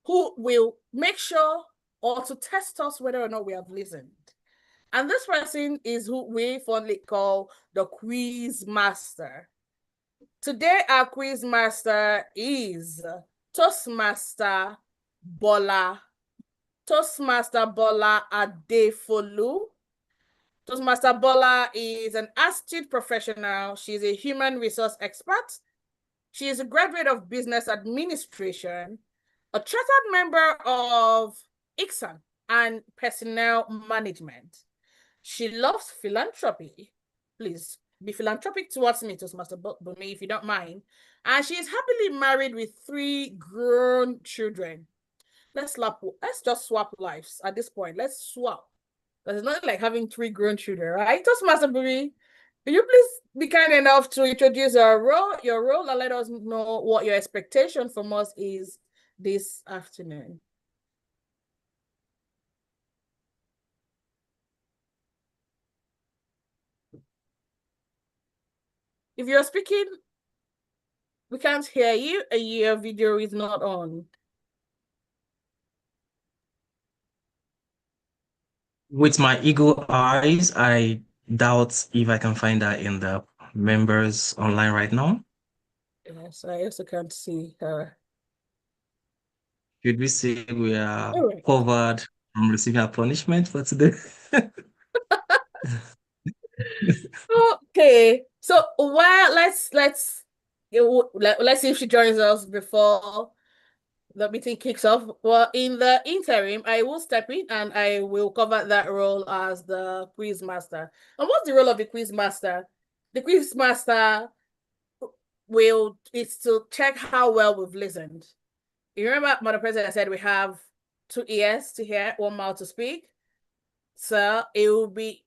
who will make sure or to test us whether or not we have listened. And this person is who we fondly call the quiz master. Today, our quiz master is Toastmaster Bola. Toastmaster Bola Adefolu. Toastmaster Bola is an astute professional. She's a human resource expert. She is a graduate of business administration, a chartered member of ICSAN and personnel management. She loves philanthropy. Please be philanthropic towards me, Toastmaster Bumi, if you don't mind. And she is happily married with 3 grown children. Let's just swap lives at this point. Let's swap. It's not like having 3 grown children, right? Toastmaster Bumi, will you please be kind enough to introduce your role, and let us know what your expectation from us is this afternoon? If you're speaking, we can't hear you, and your video is not on. With my eagle eyes, I doubt if I can find that in the members online right now. Yes, I also can't see her. Should we say we are All right. covered from receiving a punishment for today? Okay. So let's see if she joins us before the meeting kicks off. Well, in the interim, I will step in and I will cover that role as the quiz master. And what's the role of the quiz master? The quiz master is to check how well we've listened. You remember, Madam President, I said we have 2 ears to hear, 1 mouth to speak. So it will be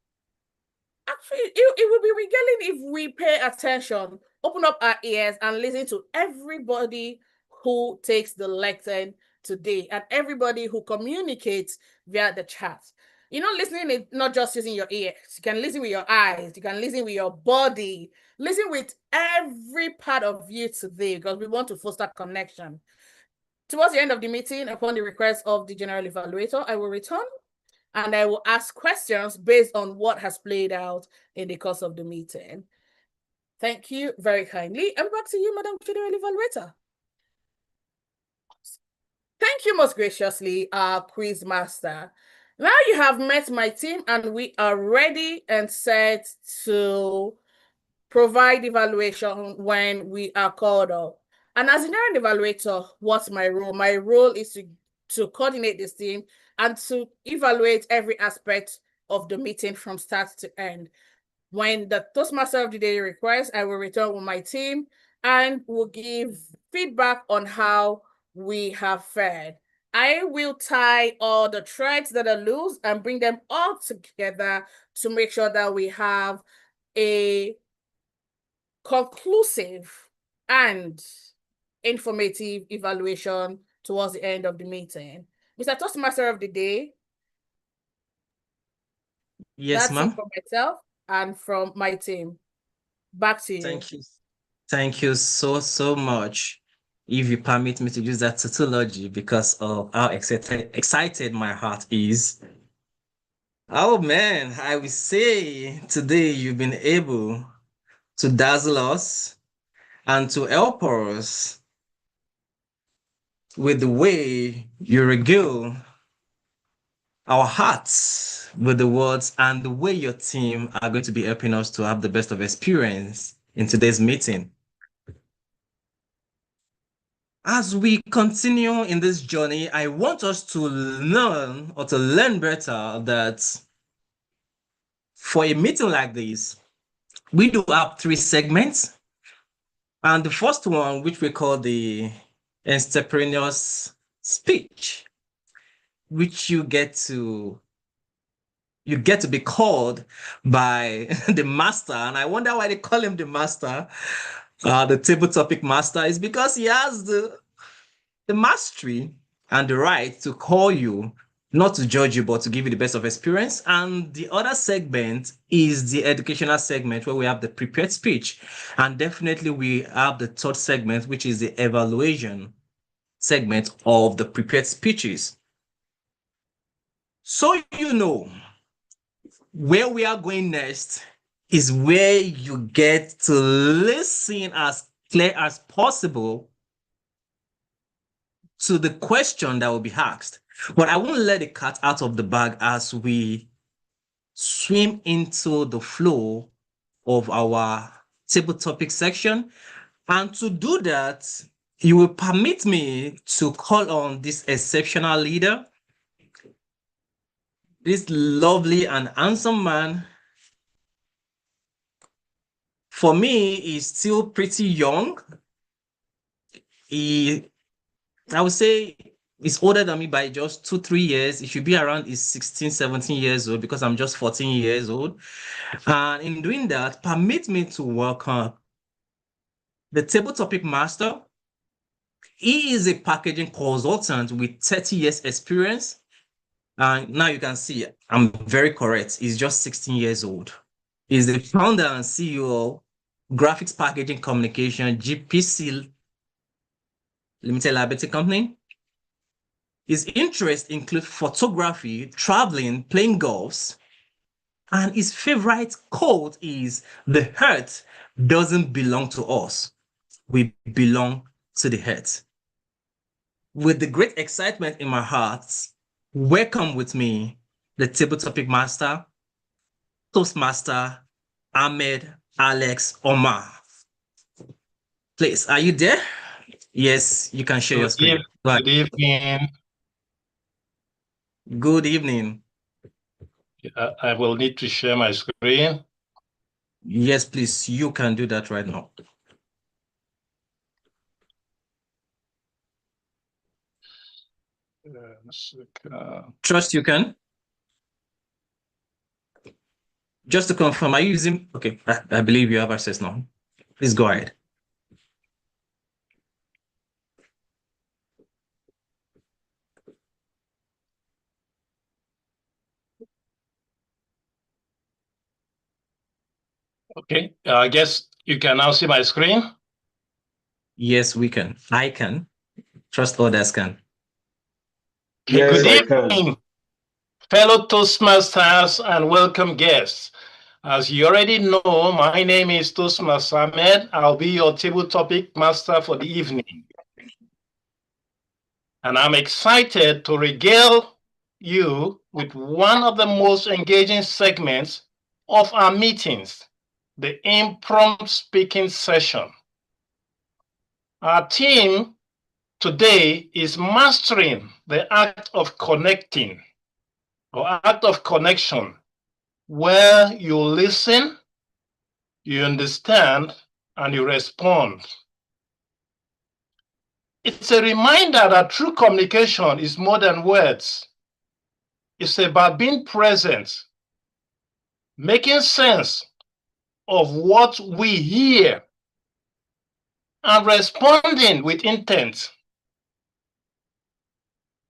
it would be regaling if we pay attention, open up our ears, and listen to everybody who takes the lecture today and everybody who communicates via the chat. Listening is not just using your ears. You can listen with your eyes. You can listen with your body. Listen with every part of you today because we want to foster connection. Towards the end of the meeting, upon the request of the general evaluator, I will return and I will ask questions based on what has played out in the course of the meeting. Thank you very kindly. And back to you, Madam General Evaluator. Thank you most graciously, quiz master. Now you have met my team and we are ready and set to provide evaluation when we are called up. And as a general evaluator, what's my role? My role is to coordinate this team and to evaluate every aspect of the meeting from start to end. When the Toastmaster of the Day requests, I will return with my team and will give feedback on how we have fared. I will tie all the threads that are loose and bring them all together to make sure that we have a conclusive and informative evaluation towards the end of the meeting. Mr. Toastmaster of the Day. Yes, That's it ma'am. from myself and from my team. Back to you. Thank you. Thank you so much. If you permit me to use that tautology because of how excited my heart is. Oh man, I will say today you've been able to dazzle us and to help us with the way you regale our hearts with the words and the way your team are going to be helping us to have the best of experience in today's meeting. As we continue in this journey, I want us to learn better that for a meeting like this, we do have 3 segments. And the first one, which we call the extemporaneous speech, which you get to be called by the master. And I wonder why they call him the master. The table topic master is because he has the mastery and the right to call you, not to judge you, but to give you the best of experience. And the other segment is the educational segment where we have the prepared speech. And definitely we have the third segment, which is the evaluation. segment of the prepared speeches. So you know, where we are going next is where you get to listen as clear as possible to the question that will be asked. But I won't let the cat out of the bag as we swim into the flow of our table topic section. And to do that, you will permit me to call on this exceptional leader, this lovely and handsome man. For me, he's still pretty young. I would say he's older than me by just 2-3 years. He should be around his 16, 17 years old because I'm just 14 years old. And in doing that, permit me to welcome the table topic master. He is a packaging consultant with 30 years experience. And now you can see I'm very correct. He's just 16 years old. He's the founder and CEO, Graphics Packaging Communication, GPC Limited Liability Company. His interests include photography, traveling, playing golf, and his favorite quote is, "The earth doesn't belong to us. We belong to the earth." With the great excitement in my heart, welcome with me the table topic master, Toastmaster Ahmed Alex Omar. Please, are you there? Yes, you can share your screen. Good evening. Good evening. I will need to share my screen. Yes, please, you can do that right now. Trust you can. Just to confirm, are you using? Okay, I believe you have access now. Please go ahead. Okay, I guess you can now see my screen. Yes, we can. I can. Trust others can. Okay, yes, good evening, fellow Toastmasters and welcome guests. As you already know, my name is Toastmaster Ahmed. I'll be your table topic master for the evening. And I'm excited to regale you with one of the most engaging segments of our meetings, the impromptu speaking session. Our theme today is mastering the act of connecting or act of connection, where you listen, you understand, and you respond. It's a reminder that true communication is more than words. It's about being present, making sense of what we hear, and responding with intent.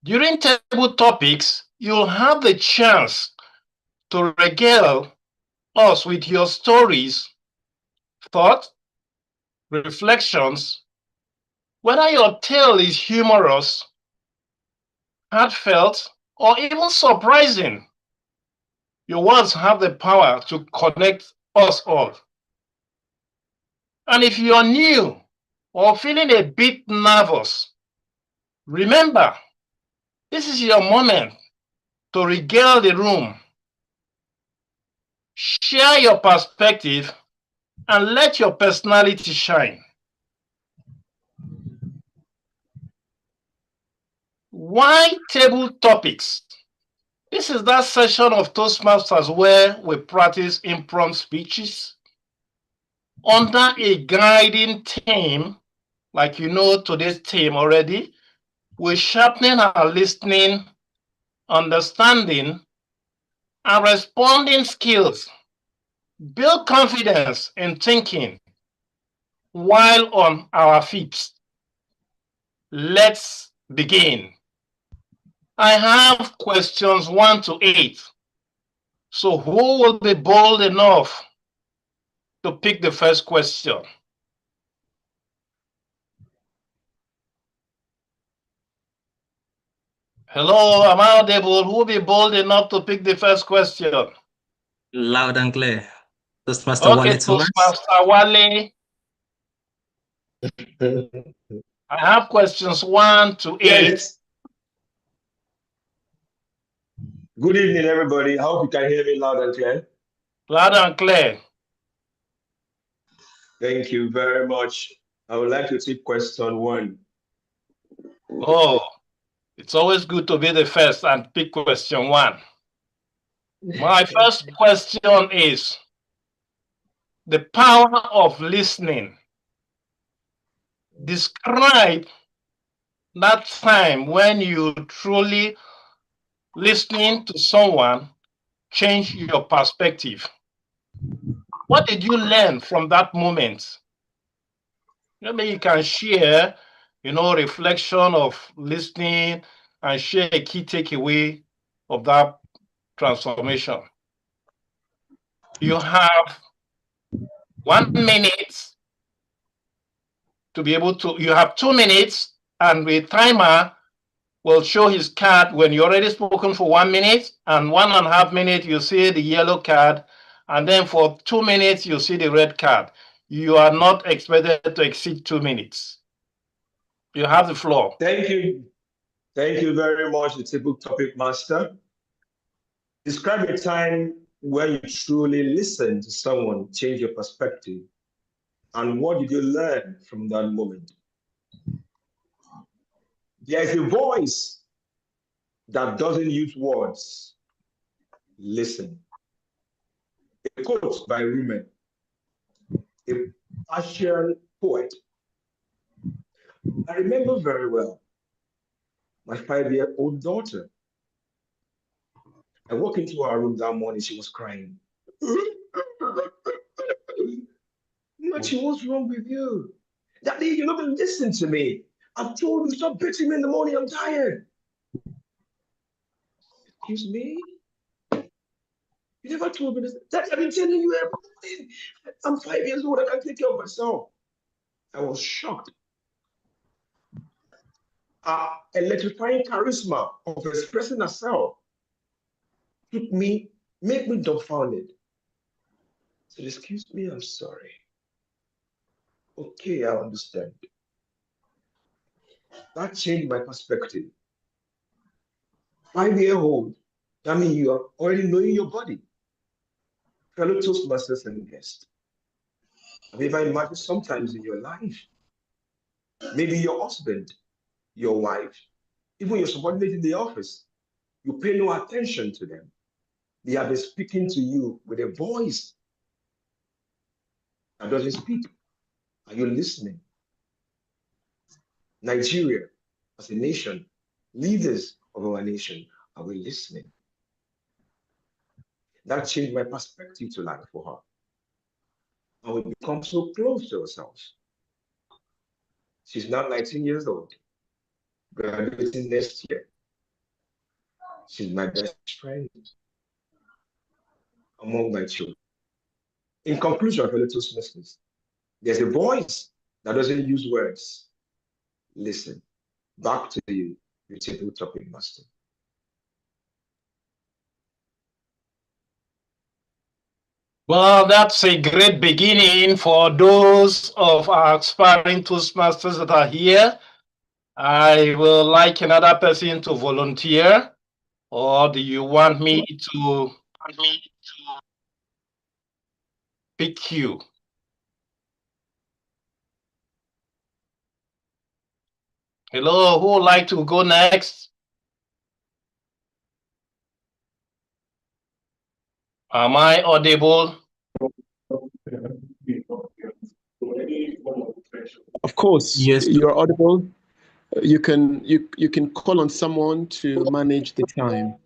During table topics, you'll have the chance to regale us with your stories, thoughts, reflections, whether your tale is humorous, heartfelt, or even surprising. Your words have the power to connect us all. And if you're new or feeling a bit nervous, remember, this is your moment to regale the room. Share your perspective and let your personality shine. Why table topics? This is that session of Toastmasters where we practice impromptu speeches under a guiding theme, like you know today's theme already. We're sharpening our listening, understanding, and responding skills. Build confidence in thinking while on our feet. Let's begin. I have questions 1 to 8. So who will be bold enough to pick the first question? Hello, am I audible? Who will be bold enough to pick the first question? Loud and clear. Toastmaster Okay, Wale Thomas. Toastmaster Wale. I have questions 1 to 8. Yes. Good evening, everybody. I hope you can hear me loud and clear. Loud and clear. Thank you very much. I would like to take question 1. Oh, it's always good to be the first and pick question 1. My first question is the power of listening. Describe that time when you truly listening to someone change your perspective. What did you learn from that moment? Maybe you can share, reflection of listening and share a key takeaway of that transformation. You have 1 minute to be able to, you have 2 minutes, and the timer will show his card when you already spoken for 1 minute, and 1.5 minutes you see the yellow card, and then for 2 minutes you see the red card. You are not expected to exceed 2 minutes. You have the floor. Thank you. Thank you very much, the table topic master. Describe a time where you truly listen to someone change your perspective, and what did you learn from that moment? There is a voice that doesn't use words. Listen. A quote by Rumen, a Persian poet. I remember very well my 5-year-old daughter. I walked into her room that morning, she was crying. Machi, what's wrong with you? Daddy, you're not going to listen to me. I've told you, stop beating me in the morning, I'm tired. Excuse me? You never told me this. Daddy, I've been telling you everything. I'm 5 years old, I can take care of myself. I was shocked. Electrifying charisma of expressing herself made me dumbfounded. I said, excuse me, I'm sorry. Okay, I understand. That changed my perspective. 5-year-old, that means you are already knowing your body. Fellow Toastmasters and guests. Have you ever imagined sometimes in your life, maybe your husband, your wife, even your subordinate in the office, you pay no attention to them. They have been speaking to you with a voice that doesn't speak. Are you listening? Nigeria, as a nation, leaders of our nation, are we listening? That changed my perspective to life for her. And we become so close to ourselves. She's now 19 years old, graduating next year. She's my best friend among my children. In conclusion, fellow Toastmasters, there's a voice that doesn't use words. Listen. Back to you, your table topic master. Well, that's a great beginning for those of our aspiring Toastmasters that are here. I will like another person to volunteer, or do you want me to pick you? Hello, who would like to go next? Am I audible? Of course, Yes. you're audible. You can call on someone to manage the time.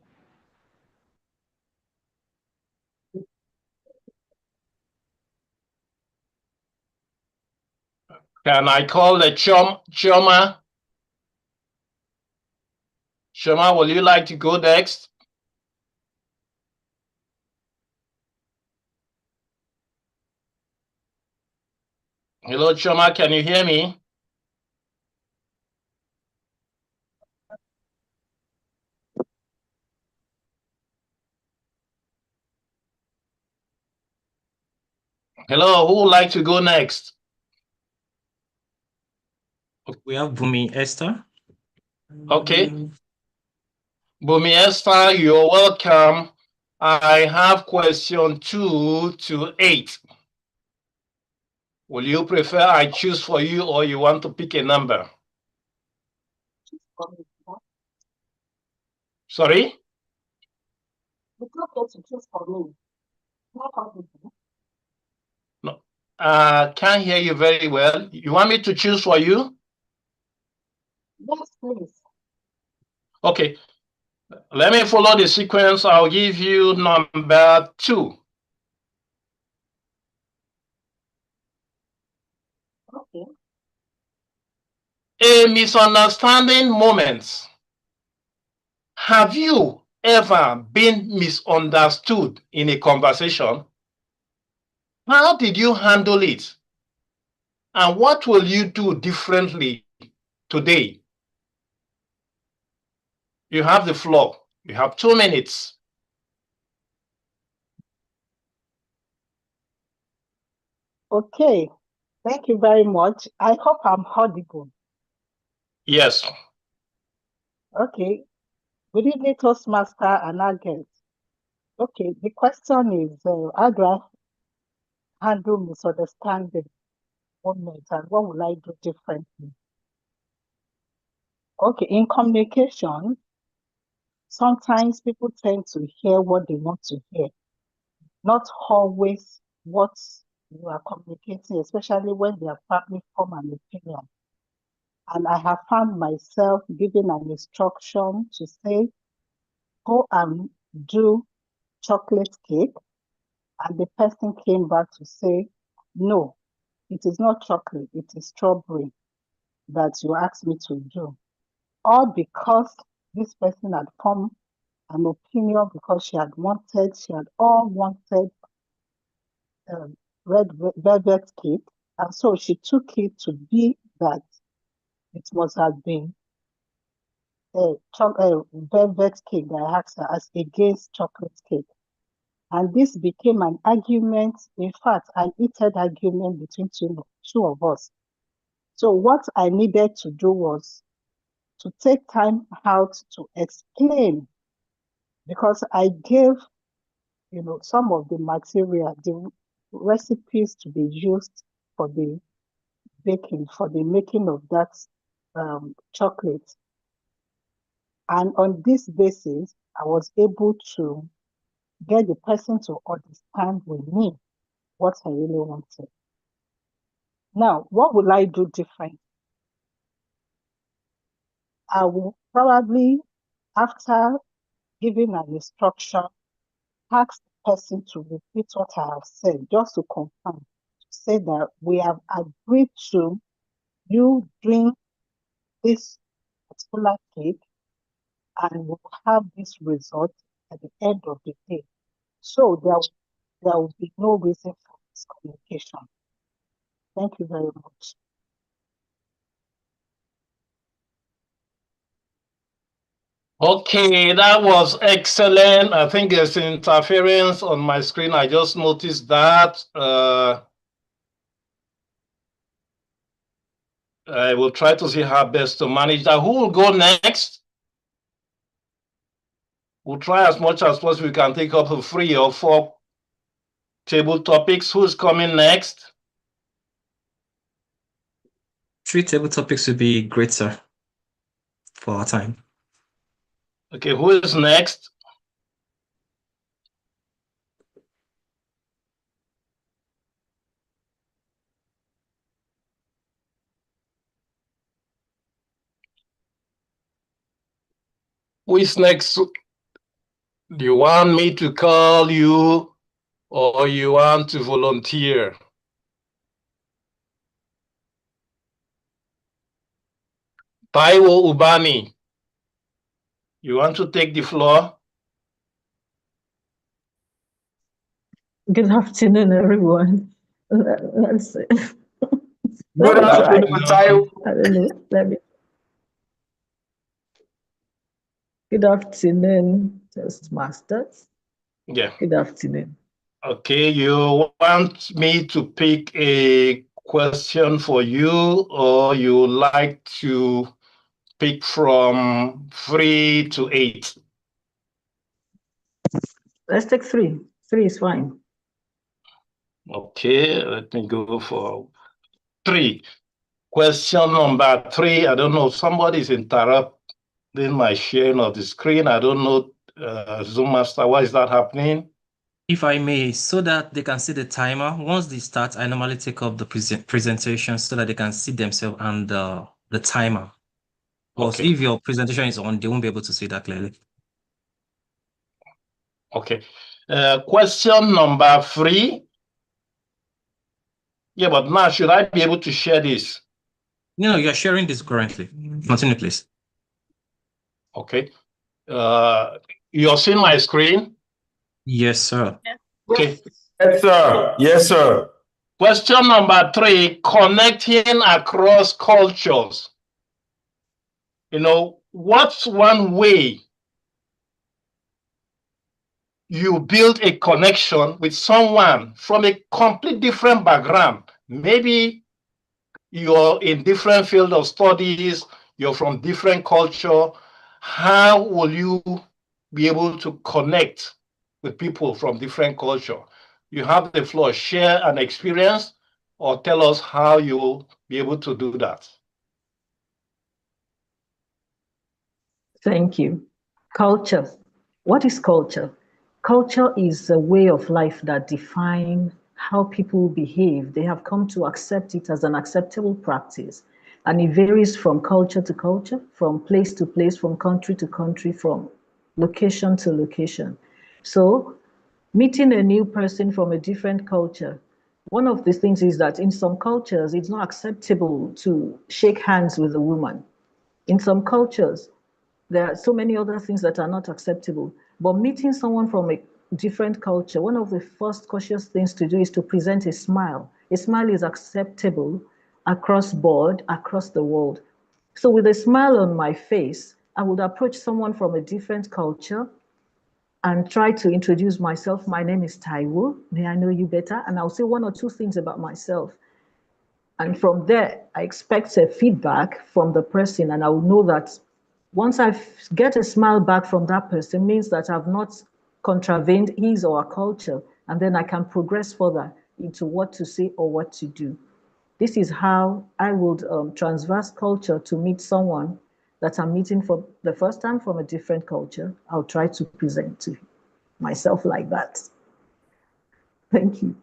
Can I call the Choma? Choma, will you like to go next? Hello, Choma, can you hear me? 。 Yes, you can. You can call on someone to manage the time. Hello, Choma, can you hear me? Hello, who would like to go next? We have Bumi Esther. Okay. Bumi Esther, you're welcome. I have question 2 to 8. Will you prefer I choose for you or you want to pick a number? Sorry? It's okay to choose for me. No. Can't hear you very well. You want me to choose for you? Yes, please. Okay. Let me follow the sequence. I'll give you number 2. Okay. A misunderstanding moment. Have you ever been misunderstood in a conversation? How did you handle it? And what will you do differently today? You have the floor. You have 2 minutes. Okay. Thank you very much. I hope I'm audible. Yes. Okay. Good evening, Toastmaster and our guests. Okay, the question is, how do I handle misunderstanding moment and what will I do differently? Okay, in communication, sometimes people tend to hear what they want to hear, not always what you are communicating, especially when they are probably form an opinion. And I have found myself giving an instruction to say, go and do chocolate cake. And the person came back to say, no, it is not chocolate, it is strawberry that you asked me to do. All because this person had formed an opinion because she had all wanted red velvet cake. And so she took it to be that it must have been velvet cake that I asked her as against chocolate cake. And this became an argument, in fact, an heated argument between two of us. So what I needed to do was to take time out to explain, because I gave, some of the material, the recipes to be used for the baking, for the making of that chocolate. And on this basis, I was able to get the person to understand with me what I really wanted. Now, what will I do different? I will probably, after giving an instruction, ask the person to repeat what I have said, just to confirm, to say that we have agreed to you doing this particular cake and we'll have this result at the end of the day. So there will be no reason for miscommunication. Thank you very much. Okay, that was excellent. I think there's interference on my screen. I just noticed that. I will try to see how best to manage that. Who will go next? We'll try as much as possible. We can take up to 3 or 4 table topics. Who's coming next? 3 table topics would be great, sir, for our time. Okay, who is next? Who is next? Do you want me to call you or you want to volunteer? Taiwo Ubani, you want to take the floor? Good afternoon, everyone. Let's see. Good afternoon, Taiwo. I don't know. Good afternoon, Toastmasters. Yeah. Good afternoon. Okay, you want me to pick a question for you, or you like to pick from 3 to 8? Let's take 3. 3 is fine. Okay, let me go for 3. Question number 3. I don't know, somebody's interrupting my sharing of the screen. I don't know, Zoom Master, why is that happening? If I may, so that they can see the timer. Once they start, I normally take up the presentation so that they can see themselves and the timer. Because Okay. if your presentation is on, they won't be able to see that clearly. Okay. Question number 3. Yeah, but now should I be able to share this? No, you're sharing this currently. Continue, please. Okay. You're seeing my screen? Yes, sir. Okay. Yes, sir. Yes, sir. Question number 3, connecting across cultures. You know, what's one way you build a connection with someone from a complete different background? Maybe you're in different field of studies, you're from different culture. How will you be able to connect with people from different culture? You have the floor. Share an experience or tell us how you'll be able to do that. Thank you. Culture. What is culture? Culture is a way of life that defines how people behave. They have come to accept it as an acceptable practice. And it varies from culture to culture, from place to place, from country to country, from location to location. So meeting a new person from a different culture, one of the things is that in some cultures, it's not acceptable to shake hands with a woman. In some cultures, there are so many other things that are not acceptable. But meeting someone from a different culture, one of the first cautious things to do is to present a smile. A smile is acceptable across board, across the world. So with a smile on my face, I would approach someone from a different culture and try to introduce myself. My name is Taiwo. May I know you better? And I'll say one or two things about myself. And from there, I expect a feedback from the person, and I will know that once I get a smile back from that person, means that I've not contravened his or her culture, and then I can progress further into what to say or what to do. This is how I would transverse culture to meet someone that I'm meeting for the first time from a different culture. I'll try to present to myself like that. Thank you.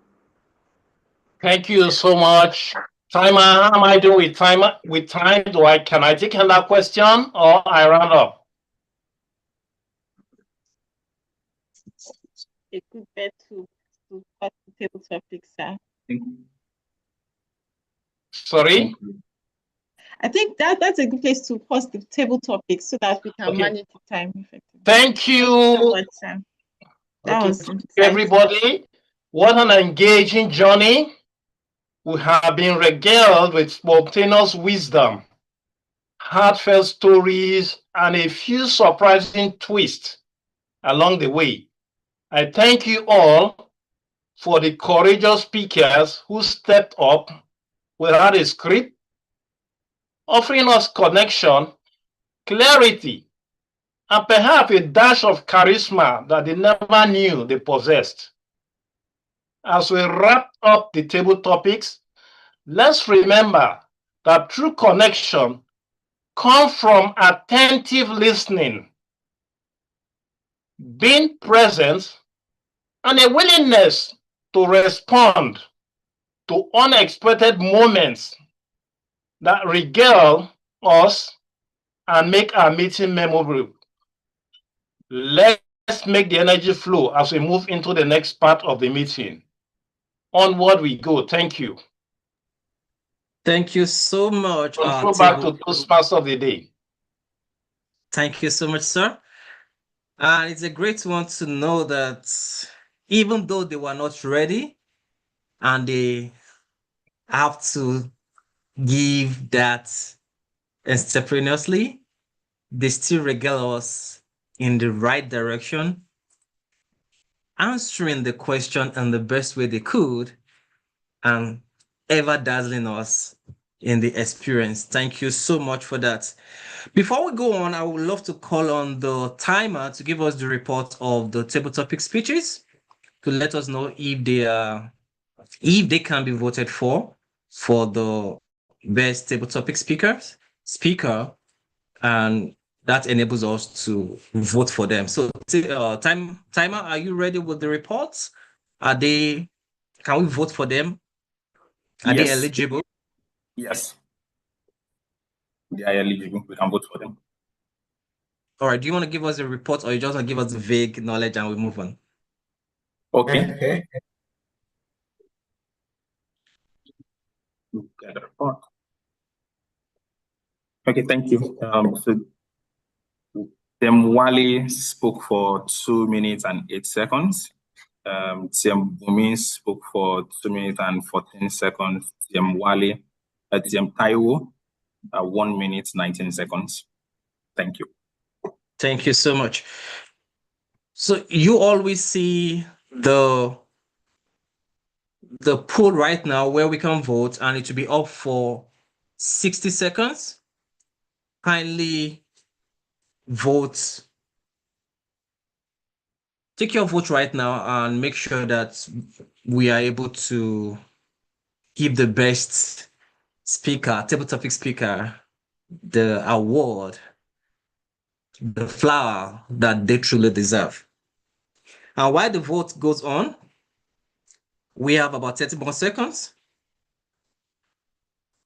Thank you so much. Timer, how am I doing with time? Can I take another question or I run up? A good bet to pass the table topics, sir. Sorry? I think that's a good place to pause the table topics so that we can manage the time effectively. Thank you. So much, sir. That was everybody. What an engaging journey. We have been regaled with spontaneous wisdom, heartfelt stories, and a few surprising twists along the way. I thank you all for the courageous speakers who stepped up without a script, offering us connection, clarity, and perhaps a dash of charisma that they never knew they possessed. As we wrap up the table topics, let's remember that true connection comes from attentive listening, being present, and a willingness to respond to unexpected moments that regale us and make our meeting memorable. Let's make the energy flow as we move into the next part of the meeting. Onward we go. Thank you. Thank you so much. Go back to Toastmasters of the Day. Thank you so much, sir. And it's a great one to know that even though they were not ready and they have to give that extemporaneously, they still regale us in the right direction answering the question in the best way they could, and ever dazzling us in the experience. Thank you so much for that. Before we go on, I would love to call on the timer to give us the report of the table topic speeches to let us know if they can be voted for the best table topic speaker, and that enables us to vote for them. So, timer, are you ready with the reports? Can we vote for them? Are they Yes. eligible? Yes. They are eligible. We can vote for them. All right. Do you want to give us a report, or you just want to give us the vague knowledge and we move on? Okay. Get the report. Okay, thank you. So Wale spoke for 2 minutes and 8 seconds. Bumi spoke for 2 minutes and 14 seconds. Taiwo, 1 minute, 19 seconds. Thank you. Thank you so much. So you always see the poll right now where we can vote, and it will be up for 60 seconds. Kindly vote. Take your vote right now and make sure that we are able to give the best speaker, table topic speaker, the award, the flower that they truly deserve. And while the vote goes on, we have about 30 more seconds.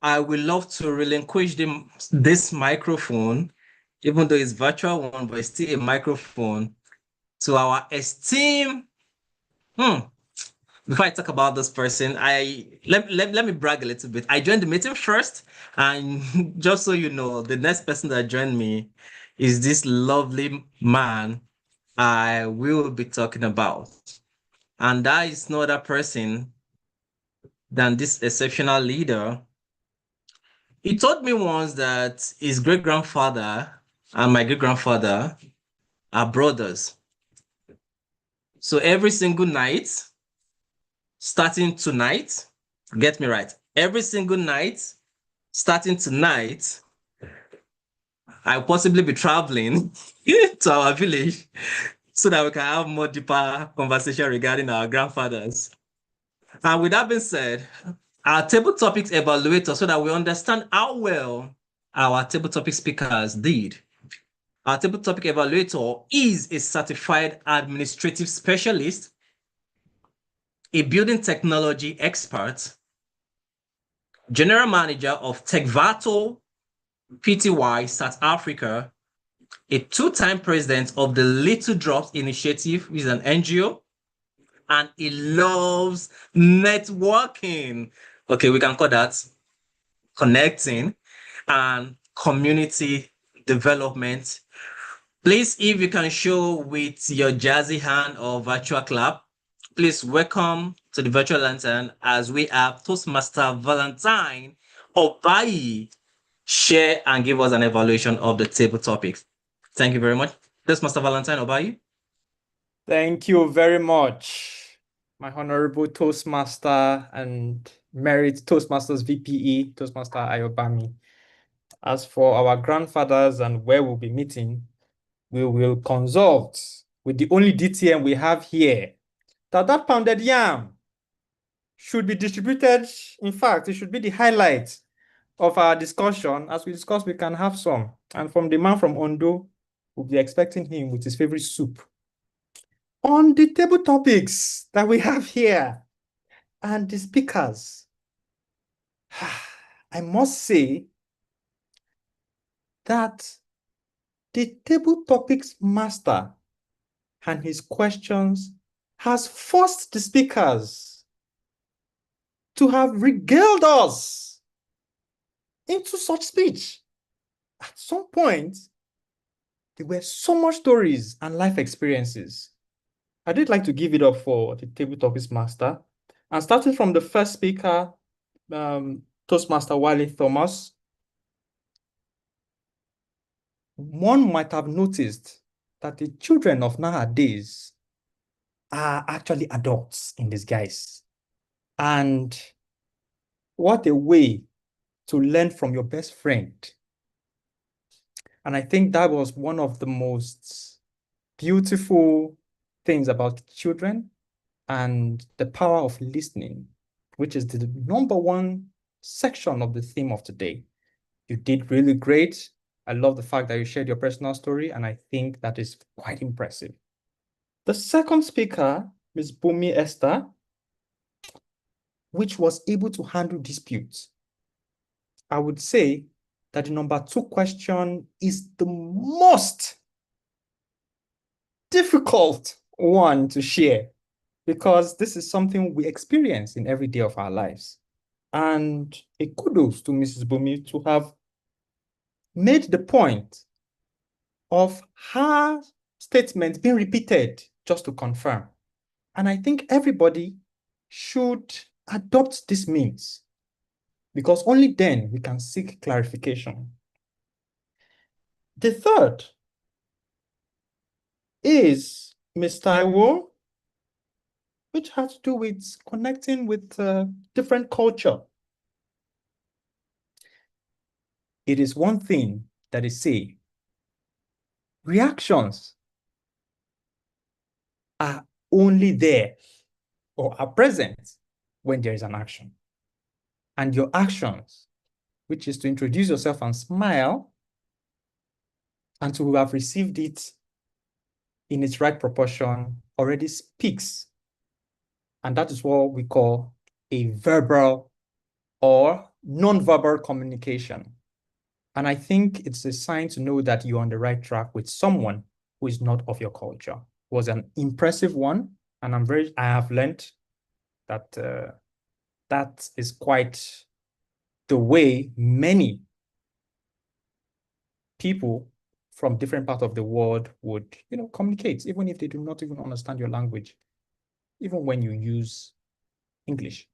I would love to relinquish this microphone, even though it's virtual one, but it's still a microphone, to our esteemed. Before I talk about this person, let me brag a little bit. I joined the meeting first, and just so you know, the next person that joined me is this lovely man I will be talking about. And that is no other person than this exceptional leader. He told me once that his great-grandfather and my great-grandfather are brothers. So every single night, starting tonight, get me right, every single night, starting tonight, I'll possibly be traveling to our village so that we can have more deeper conversation regarding our grandfathers. And with that being said, our table topics evaluator, so that we understand how well our table topic speakers did. Our table topic evaluator is a certified administrative specialist, a building technology expert, general manager of Techvato Pty South Africa, a 2-time president of the Little Drops Initiative, which is an NGO, and he loves networking. Okay, we can call that connecting and community development. Please, if you can show with your jazzy hand or virtual clap, please welcome to the virtual lantern as we have Toastmaster Valentine Obayi share and give us an evaluation of the table topics. Thank you very much. Toastmaster Valentine Obayi. Thank you very much, my honorable Toastmaster and Merit Toastmasters VPE, Toastmaster Ayobami. As for our grandfathers and where we'll be meeting, we will consult with the only DTM we have here, that pounded yam should be distributed. In fact, it should be the highlight of our discussion. As we discuss, we can have some. And from the man from Ondo, we'll be expecting him with his favorite soup. On the table topics that we have here and the speakers, I must say that the table topics master and his questions has forced the speakers to have regaled us into such speech. At some point, there were so much stories and life experiences. I did like to give it up for the table topics master. And starting from the first speaker, Toastmaster Wale Thomas, one might have noticed that the children of nowadays are actually adults in disguise. And what a way to learn from your best friend. And I think that was one of the most beautiful things about children and the power of listening, which is the number one section of the theme of today. You did really great. I love the fact that you shared your personal story, and I think that is quite impressive. The second speaker, Ms. Bumi Esther, which was able to handle disputes. I would say that the number 2 question is the most difficult one to share because this is something we experience in every day of our lives. And a kudos to Mrs. Bumi to have made the point of her statement being repeated just to confirm. And I think everybody should adopt this means because only then we can seek clarification. The third is Ms. Taiwo, which has to do with connecting with different culture. It is one thing that is say, reactions are only there or are present when there is an action. And your actions, which is to introduce yourself and smile, and to have received it in its right proportion, already speaks. And that is what we call a verbal or non-verbal communication. And I think it's a sign to know that you're on the right track with someone who is not of your culture. It was an impressive one, and I have learned that that is quite the way many people from different parts of the world would, communicate, even if they do not even understand your language, even when you use English.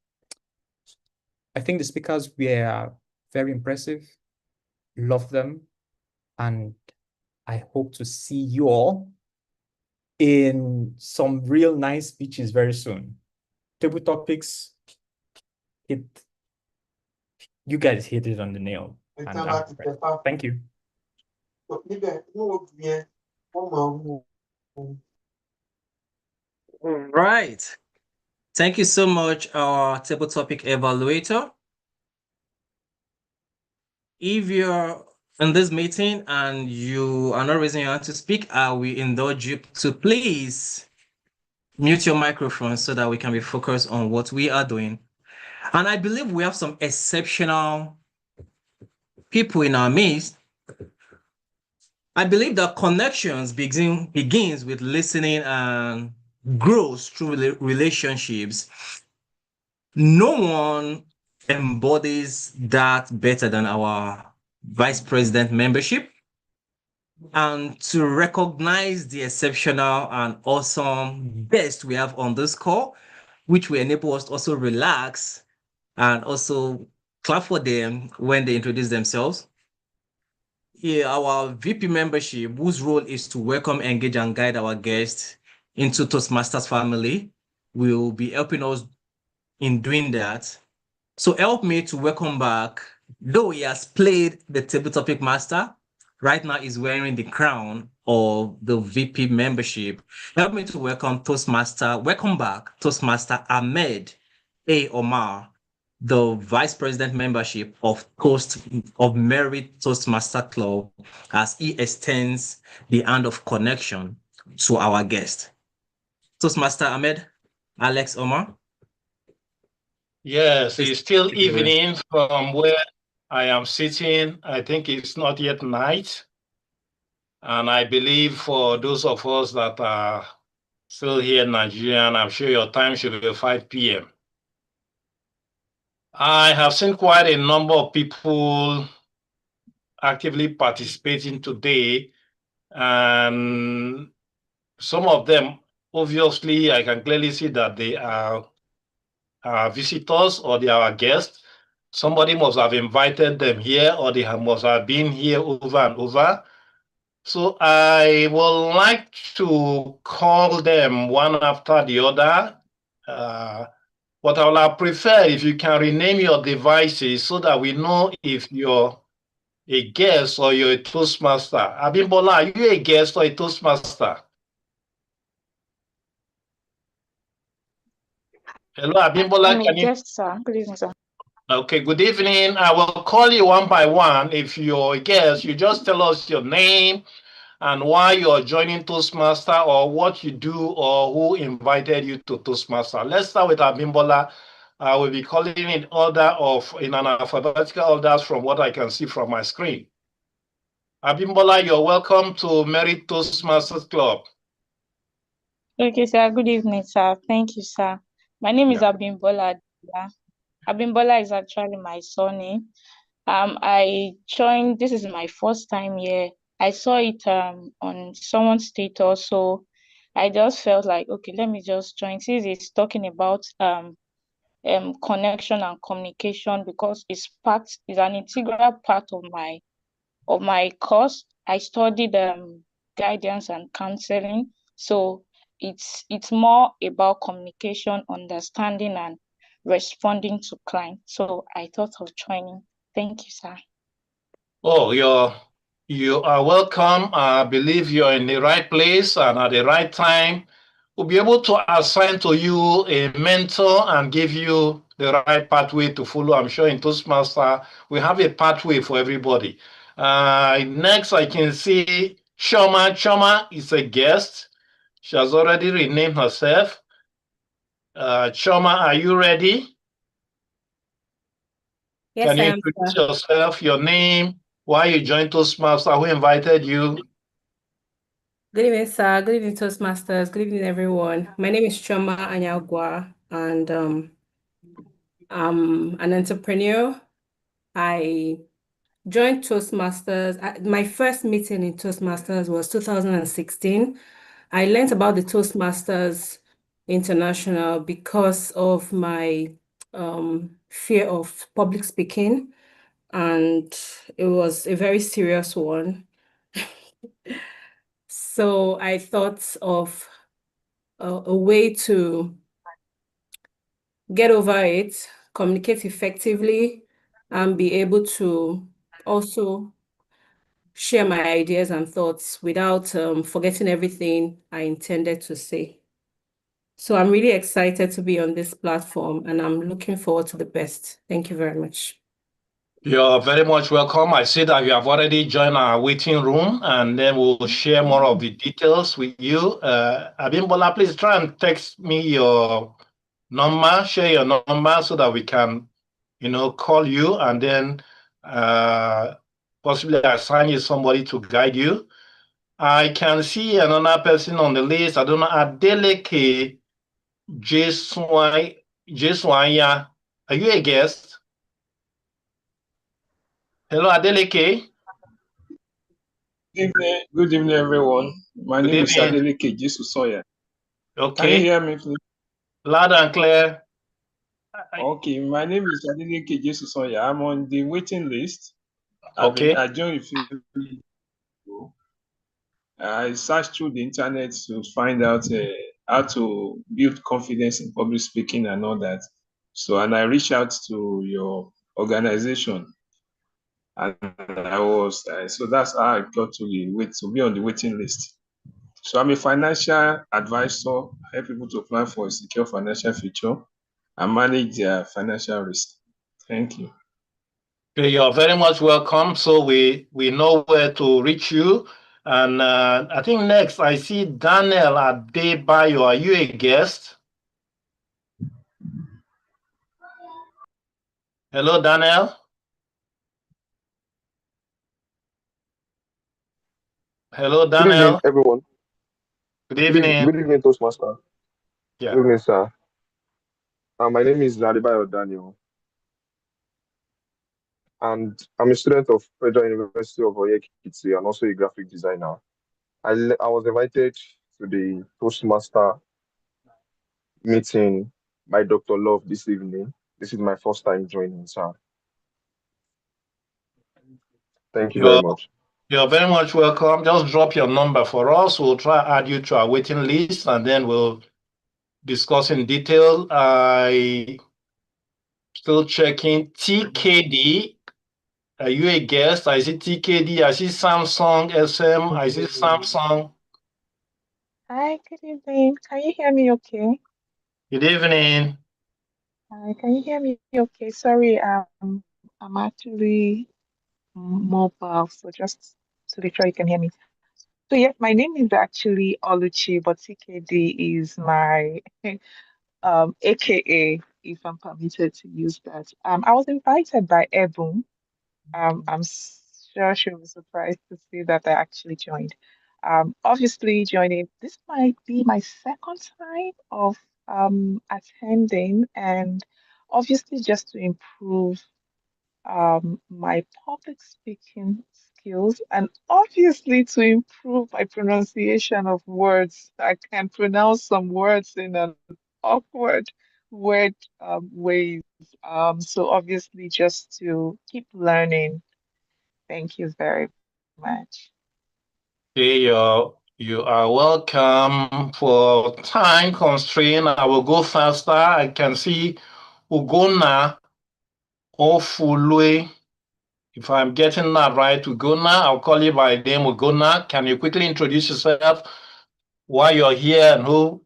I think the speakers were very impressive, love them, and I hope to see you all in some real nice speeches very soon. Table topics, you guys hit it on the nail. And thank you. All right. Thank you so much, our table topic evaluator. If you're in this meeting and you are not raising your hand to speak, I will indulge you to please mute your microphone so that we can be focused on what we are doing. And I believe we have some exceptional people in our midst. I believe that connections begins with listening and grows through relationships. No one embodies that better than our vice president membership. And to recognize the exceptional and awesome guests we have on this call, which will enable us to also relax and also clap for them when they introduce themselves. Here, our VP membership, whose role is to welcome, engage, and guide our guests into Toastmasters family, will be helping us in doing that. So help me to welcome back, though he has played the table topic master, right now he's wearing the crown of the VP membership. Help me to welcome welcome back, Toastmaster Ahmed A. Omar, the Vice President membership of Merit Toastmaster Club, as he extends the hand of connection to our guest. Toastmaster Ahmed Alex Omar. Yes, it's still evening from where I am sitting. I think it's not yet night. And I believe for those of us that are still here in Nigeria, I'm sure your time should be 5 p.m. I have seen quite a number of people actively participating today, and some of them, obviously, I can clearly see that they are visitors or they are guests. Somebody must have invited them here, or they must have been here over and over. So I would like to call them one after the other. What I would prefer if you can rename your devices so that we know if you're a guest or you're a Toastmaster. Abimbola, are you a guest or a Toastmaster? Hello, Abimbola. I'm a guest, sir. Good evening, sir. Okay, good evening. I will call you one by one. If you're a guest, you just tell us your name and why you're joining Toastmaster or what you do or who invited you to Toastmaster. Let's start with Abimbola. I will be calling in order in an alphabetical order from what I can see from my screen. Abimbola, you're welcome to Merit Toastmasters Club. Okay, sir. Good evening, sir. Thank you, sir. My name is Abimbola. Abimbola is actually my surname. I joined, this is my first time here. I saw it on someone's status, so I just felt like, okay, let me just join. Since it's talking about connection and communication, because it's an integral part of my course. I studied guidance and counseling, so it's more about communication, understanding, and responding to clients. So I thought of joining. Thank you, sir. Oh, you are welcome. I believe you're in the right place and at the right time. We'll be able to assign to you a mentor and give you the right pathway to follow. I'm sure in Toastmaster, we have a pathway for everybody. Next, I can see Choma. Choma is a guest. She has already renamed herself. Choma, are you ready? Yes, Can you I am, introduce sir. yourself, your name, why you joined Toastmaster, who invited you? Good evening, sir. Good evening, Toastmasters. Good evening, everyone. My name is Choma Anyagwa, and I'm an entrepreneur. I joined Toastmasters. My first meeting in Toastmasters was 2016. I learned about the Toastmasters International because of my fear of public speaking, and it was a very serious one. So I thought of a way to get over it, communicate effectively, and be able to also share my ideas and thoughts without forgetting everything I intended to say. So I'm really excited to be on this platform and I'm looking forward to the best. Thank you very much. You're very much welcome. I see that you have already joined our waiting room, and then we'll share more of the details with you. Abimbola, please try and text me your number, share your number so that we can, call you and then possibly assign you somebody to guide you. I can see another person on the list. I don't know, Adeleke Jeswanya. Are you a guest? Hello, Adeleke. Good evening, everyone. My Good name is evening. Adeleke Jesusoya. Can you Okay. hear me, please? Loud and clear. Okay, my name is Adeleke Jesusoya. I'm on the waiting list. Okay. I joined a few weeks ago. I searched through the internet to find out how to build confidence in public speaking and all that. So, and I reached out to your organization, and so that's how I got to be on the waiting list. So I'm a financial advisor. I help people to plan for a secure financial future and manage their financial risk. Thank you. Okay, you're very much welcome. So we know where to reach you. And I think next I see Daniel Adebayo. Are you a guest? Hello, Daniel. Hello, Good evening, Daniel. everyone. Good evening. Good evening, Toastmaster. Yeah. Good evening, sir. My name is Adebayo Daniel, and I'm a student of Federal University of Oyekiti and also a graphic designer. I was invited to the Toastmaster meeting by Dr. Love this evening. This is my first time joining, sir. Thank you very much. You're very much welcome. Just drop your number for us. We'll try add you to our waiting list, and then we'll discuss in detail. I still checking TKD. Are you a guest? I see TKD. I see Samsung SM. I see Samsung. Hi, good evening. Can you hear me okay? Good evening. Hi, can you hear me okay? Sorry, I'm actually mobile, so just to be sure you can hear me. So yes, my name is actually Oluchi, but CKD is my AKA, if I'm permitted to use that. I was invited by Ebun. I'm sure she was surprised to see that I actually joined. Obviously, joining this might be my second time of attending, and obviously just to improve my public speaking skills, and obviously to improve my pronunciation of words. I can pronounce some words in an awkward word ways. So obviously just to keep learning. Thank you very much. Hey, you are welcome. For time constraint, I will go faster. I can see Ugonna Ofulwe. If I'm getting that right, Ugonna, I'll call you by name Ugonna. Can you quickly introduce yourself, why you're here, and who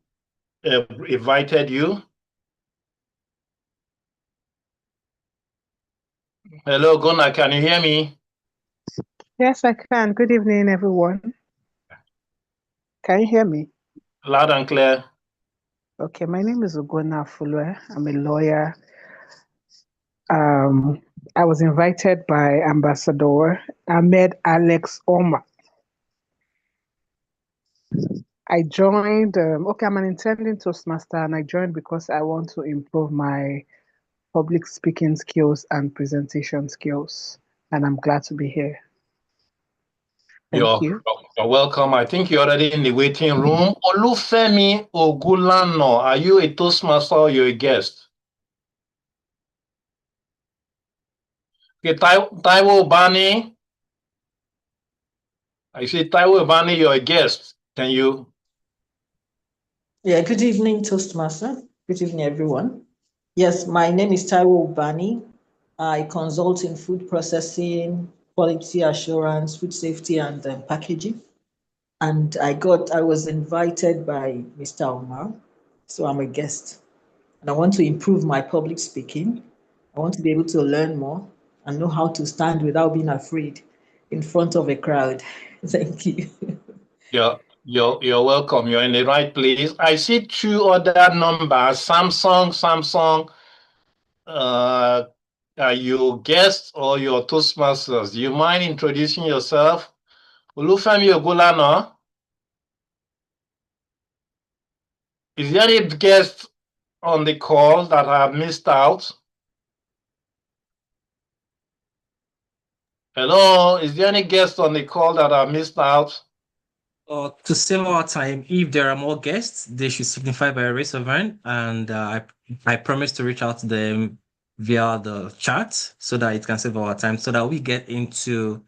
invited you? Hello, Ugonna, can you hear me? Yes, I can. Good evening, everyone. Can you hear me? Loud and clear. Okay, my name is Ugonna Fulwe. I'm a lawyer. I was invited by Ambassador Ahmed Alex Omar. I joined, I'm an intending Toastmaster, and I joined because I want to improve my public speaking skills and presentation skills. And I'm glad to be here. Thank you. You're welcome. I think you're already in the waiting room. Olufemi Ogulano, are you a Toastmaster or you're a guest? Okay, Taiwo Bani. I say Taiwo Bani, you're a guest. Can you? Yeah, good evening, Toastmaster. Good evening, everyone. Yes, my name is Taiwo Bani. I consult in food processing, quality assurance, food safety, and packaging. And I was invited by Mr. Omar, so I'm a guest. And I want to improve my public speaking. I want to be able to learn more and know how to stand without being afraid in front of a crowd. Thank you. You're welcome. You're in the right place. I see two other numbers. Samsung. Are you guests or your Toastmasters? Do you mind introducing yourself? Olufemi Ogulano. Is there any guest on the call that I have missed out? Hello, is there any guest on the call that I missed out? To save our time, if there are more guests, they should signify by a raise of hand, and I promise to reach out to them via the chat so that it can save our time, so that we get into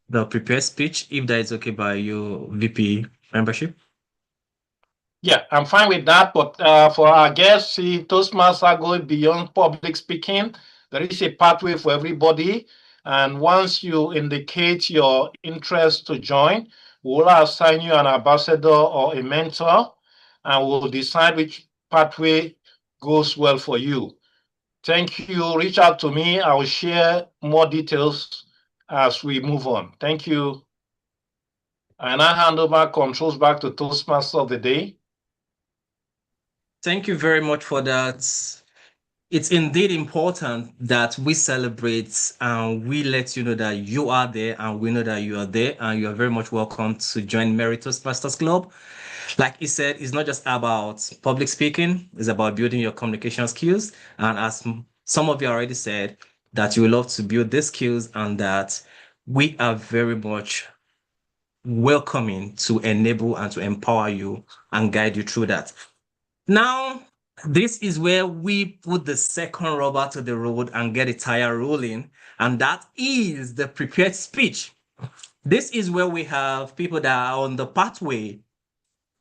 the prepared speech, if that is okay by you, VP membership. Yeah, I'm fine with that. But for our guests, see, Toastmasters going beyond public speaking. There is a pathway for everybody. And once you indicate your interest to join, we'll assign you an ambassador or a mentor, and we'll decide which pathway goes well for you. Thank you. Reach out to me. I will share more details as we move on. Thank you. And I hand over controls back to Toastmaster of the day. Thank you very much for that. It's indeed important that we celebrate and we let you know that you are there, and we know that you are there, and you are very much welcome to join Meritus Masters Club. Like he said, it's not just about public speaking, it's about building your communication skills. And as some of you already said, that you love to build these skills, and that we are very much welcoming to enable and to empower you and guide you through that. Now, this is where we put the second rubber to the road and get a tire rolling, and that is the prepared speech. This is where we have people that are on the pathway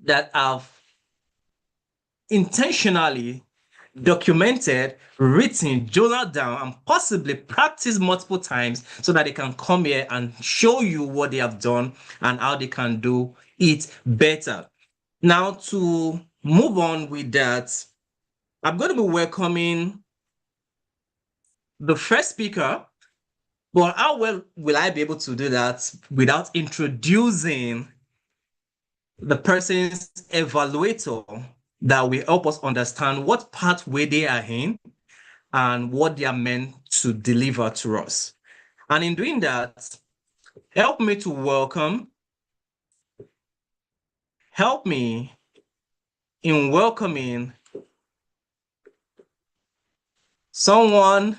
that have intentionally documented, written, journaled down, and possibly practiced multiple times so that they can come here and show you what they have done and how they can do it better. Now, to move on with that, I'm going to be welcoming the first speaker, but how well will I be able to do that without introducing the person's evaluator that will help us understand what pathway they are in and what they are meant to deliver to us. And in doing that, help me in welcoming someone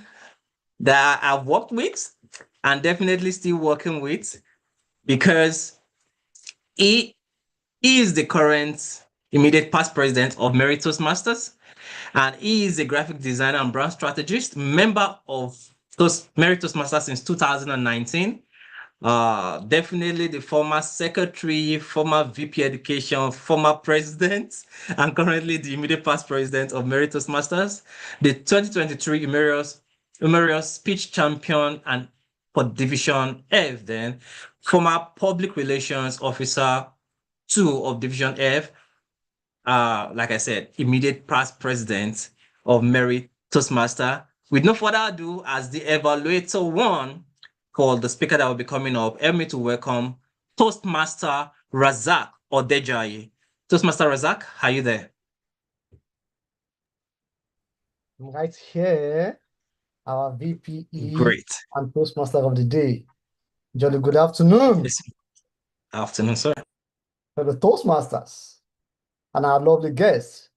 that I've worked with and definitely still working with, because he is the current immediate past president of Merit Toastmasters, and he is a graphic designer and brand strategist, member of Merit Toastmasters since 2019. Definitely the former secretary, former VP education, former president, and currently the immediate past president of Merit Toastmasters, the 2023 Emeritus speech champion and for Division F, then former public relations officer 2 of Division F, like I said, immediate past president of Merit Toastmaster. With no further ado, as the evaluator 1 called the speaker that will be coming up, help me to welcome Toastmaster Razak Odejayi. Toastmaster Razak, are you there? Right here, our VPE Great. and Toastmaster of the day. Jolly good afternoon. Yes. Afternoon, sir. For the Toastmasters and our lovely guests.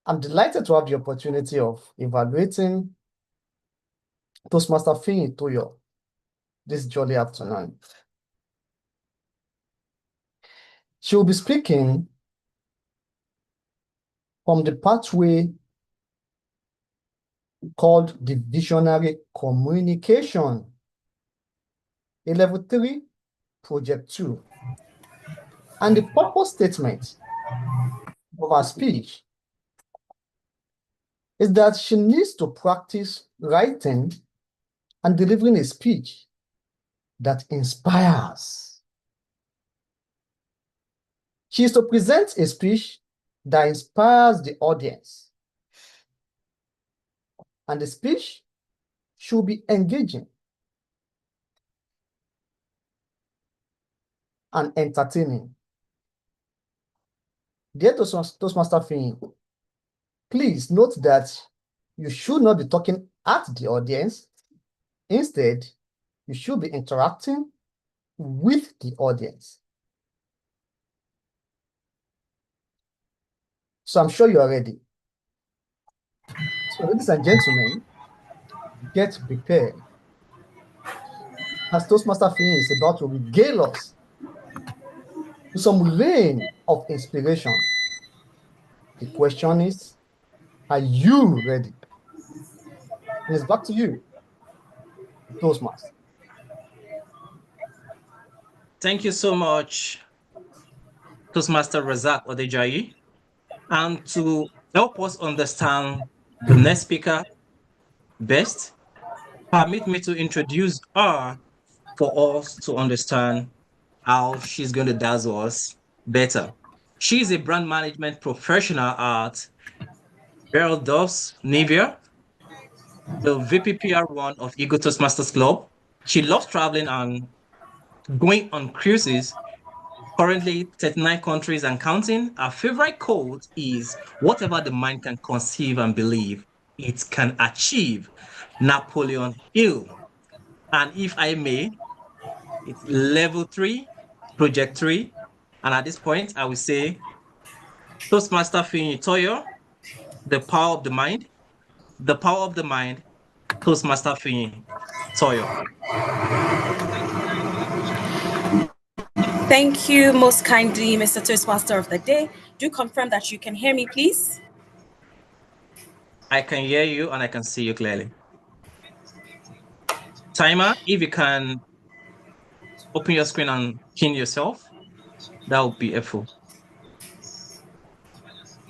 I'm delighted to have the opportunity of evaluating Toastmaster Fini Toyo this jolly afternoon. She will be speaking from the pathway called the Visionary Communication, a level 3, project 2. And the purpose statement of her speech is that she needs to practice writing and delivering a speech that inspires. She is to present a speech that inspires the audience. And the speech should be engaging and entertaining. Dear Toastmaster Fini, please note that you should not be talking at the audience. Instead, you should be interacting with the audience. So I'm sure you are ready. So ladies and gentlemen, get prepared. As Toastmaster Fini is about to regale us with some rain of inspiration. The question is, are you ready? And it's back to you, Toastmaster. Thank you so much, Toastmaster Razak Odejayi. And to help us understand the next speaker best, permit me to introduce her for us to understand how she's going to dazzle us better. She's a brand management professional at Beryl Doves Nivea, the VPPR1 of Ego Toastmasters Club. She loves traveling and going on cruises. Currently 39 countries and counting. Her favorite quote is, "Whatever the mind can conceive and believe, it can achieve." Napoleon Hill. And if I may, it's level 3, project 3. And at this point, I will say, Toastmaster Fini Toyo, the power of the mind, the power of the mind, Toastmaster Fini Toyo. Thank you most kindly, Mr. Toastmaster of the day. Do confirm that you can hear me, please. I can hear you and I can see you clearly. Timer, if you can open your screen and pin yourself, that would be helpful.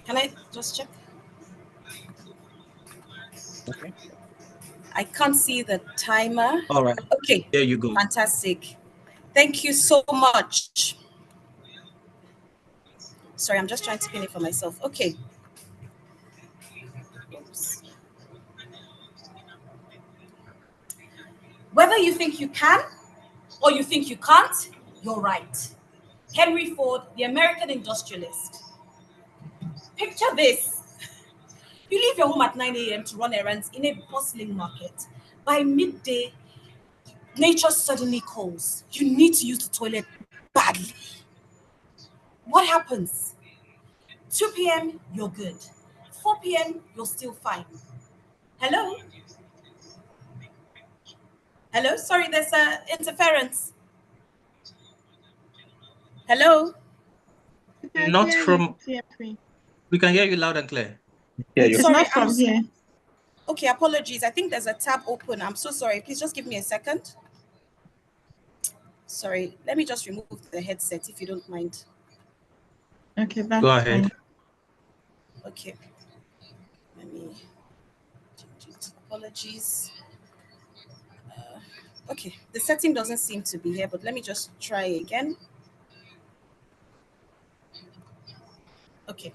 Can I just check? Okay. I can't see the timer. All right. Okay. There you go. Fantastic. Thank you so much. Sorry, I'm just trying to pin it for myself. Okay. Oops. Whether you think you can or you think you can't, you're right. Henry Ford, the American industrialist. Picture this. You leave your home at 9 a.m. to run errands in a bustling market. By midday, nature suddenly calls. You need to use the toilet badly. What happens? 2 p.m., you're good. 4 p.m., you're still fine. Hello? Hello? Sorry, there's interference. Hello? Not from. We can hear you loud and clear. Yeah, it's Sorry, not from here. Okay, apologies. I think there's a tab open. I'm so sorry. Please just give me a second. Sorry, let me just remove the headset if you don't mind. Okay, that's Go ahead. fine. Okay. Let me change it. Apologies. Okay, the setting doesn't seem to be here, but let me just try again. Okay.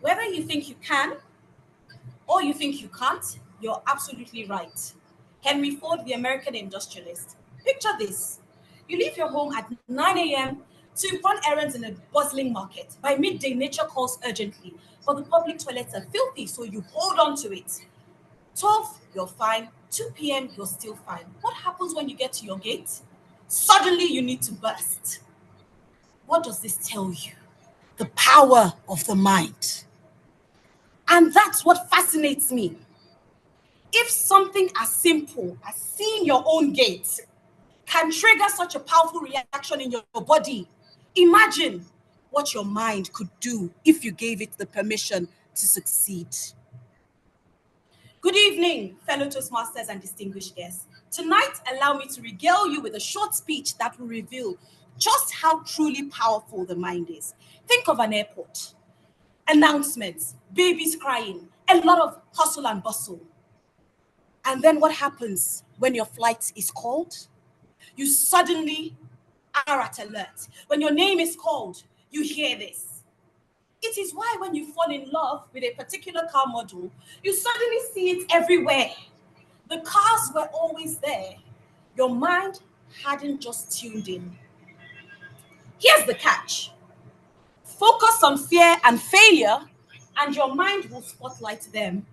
Whether you think you can or you think you can't, you're absolutely right. Henry Ford, the American industrialist. Picture this. You leave your home at 9 a.m. to run errands in a bustling market. By midday, nature calls urgently, but the public toilets are filthy, so you hold on to it. 12, you're fine. 2 p.m., you're still fine. What happens when you get to your gate? Suddenly, you need to burst. What does this tell you? The power of the mind. And that's what fascinates me. If something as simple as seeing your own gate can trigger such a powerful reaction in your body, imagine what your mind could do if you gave it the permission to succeed. Good evening, fellow Toastmasters and distinguished guests. Tonight, allow me to regale you with a short speech that will reveal just how truly powerful the mind is. Think of an airport. Announcements, babies crying, a lot of hustle and bustle. And then what happens when your flight is called? You suddenly are at alert. When your name is called, you hear this. It is why when you fall in love with a particular car model, you suddenly see it everywhere. The cars were always there. Your mind hadn't just tuned in. Here's the catch. Focus on fear and failure, and your mind will spotlight them.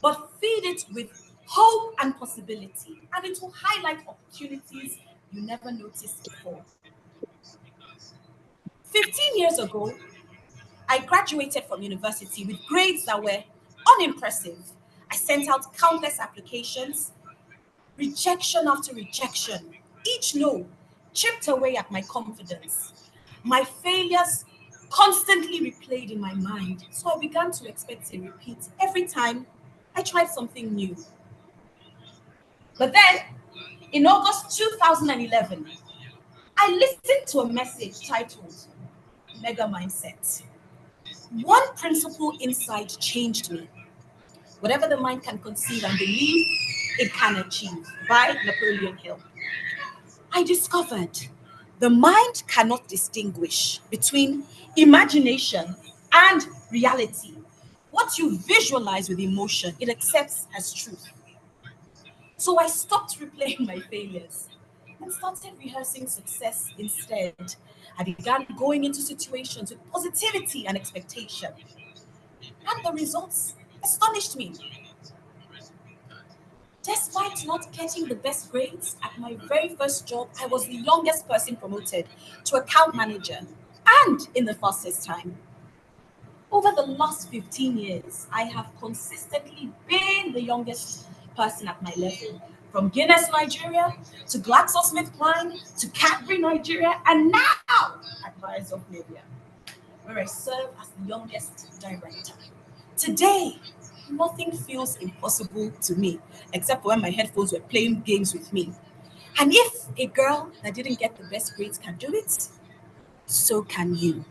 But feed it with hope and possibility, and it will highlight opportunities you never noticed before. 15 years ago, I graduated from university with grades that were unimpressive. I sent out countless applications, rejection after rejection. Each no chipped away at my confidence. My failures constantly replayed in my mind, so I began to expect a repeat every time I tried something new. But then, in August 2011, I listened to a message titled Mega Mindset. One principle inside changed me. Whatever the mind can conceive and believe, it can achieve, by Napoleon Hill. I discovered the mind cannot distinguish between imagination and reality. What you visualize with emotion, it accepts as truth. So I stopped replaying my failures and started rehearsing success instead. I began going into situations with positivity and expectation. And the results astonished me. Despite not getting the best grades at my very first job, I was the youngest person promoted to account manager and in the fastest time. Over the last 15 years, I have consistently been the youngest person at my level. From Guinness, Nigeria, to GlaxoSmithKline, to Cadbury, Nigeria, and now at Myers Media, where I serve as the youngest director. Today, nothing feels impossible to me, except when my headphones were playing games with me. And if a girl that didn't get the best grades can do it, so can you.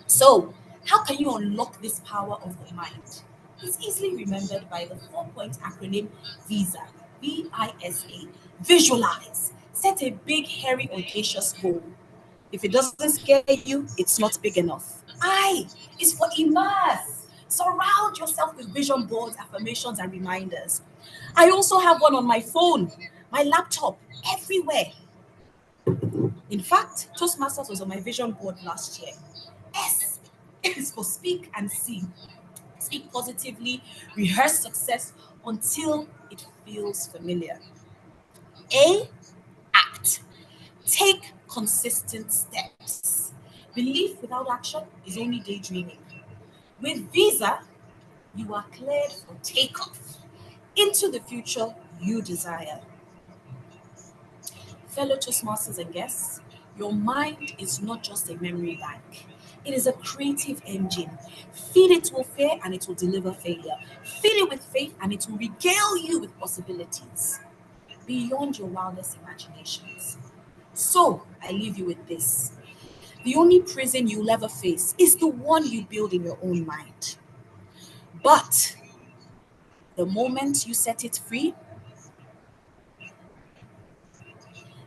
So, how can you unlock this power of the mind? It's easily remembered by the 4-point acronym VISA, VISA. Visualize. Set a big, hairy, audacious goal. If it doesn't scare you, it's not big enough. I is for immerse. Surround yourself with vision boards, affirmations, and reminders. I also have one on my phone, my laptop, everywhere. In fact, Toastmasters was on my vision board last year. S is for speak and see. Speak positively, rehearse success until it feels familiar. A, act. Take consistent steps. Belief without action is only daydreaming. With Visa, you are cleared for takeoff into the future you desire. Fellow Toastmasters and guests, your mind is not just a memory bank. It is a creative engine. Feed it with fear and it will deliver failure. Feed it with faith and it will regale you with possibilities beyond your wildest imaginations. So, I leave you with this. The only prison you'll ever face is the one you build in your own mind. But the moment you set it free,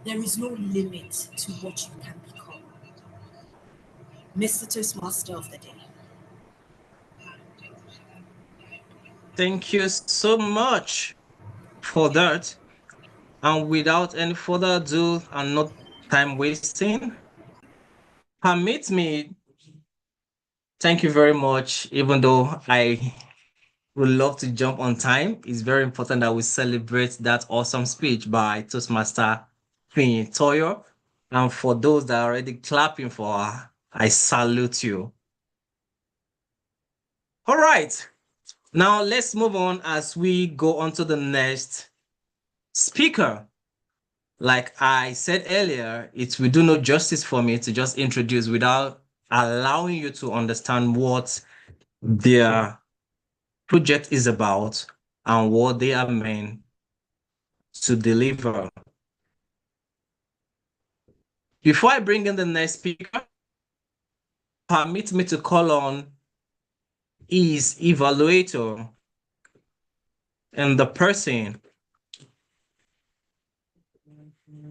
there is no limit to what you can become. Mr. Toastmaster of the day. Thank you so much for that. And without any further ado and not time wasting, permit me, thank you very much, even though I would love to jump on time. It's very important that we celebrate that awesome speech by Toastmaster Queen Toyo. And for those that are already clapping for her, I salute you. All right. Now let's move on as we go on to the next speaker. Like I said earlier, it will do no justice for me to just introduce without allowing you to understand what their project is about and what they are meant to deliver. Before I bring in the next speaker, permit me to call on his evaluator and the person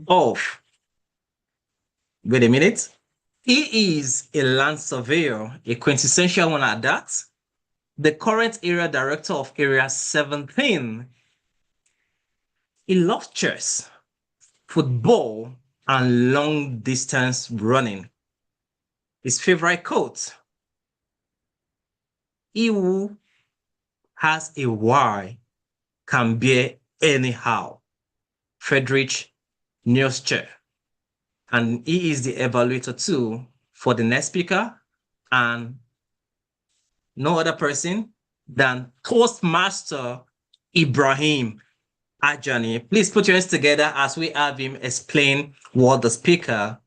of, wait a minute, he is a land surveyor, a quintessential one at that, the current area director of Area 17. He loves chess, football, and long distance running. His favorite quote, he who has a why can bear anyhow. Friedrich Nietzsche. And he is the evaluator too for the next speaker, and no other person than Toastmaster Ibrahim Ajani. Please put your hands together as we have him explain what the speaker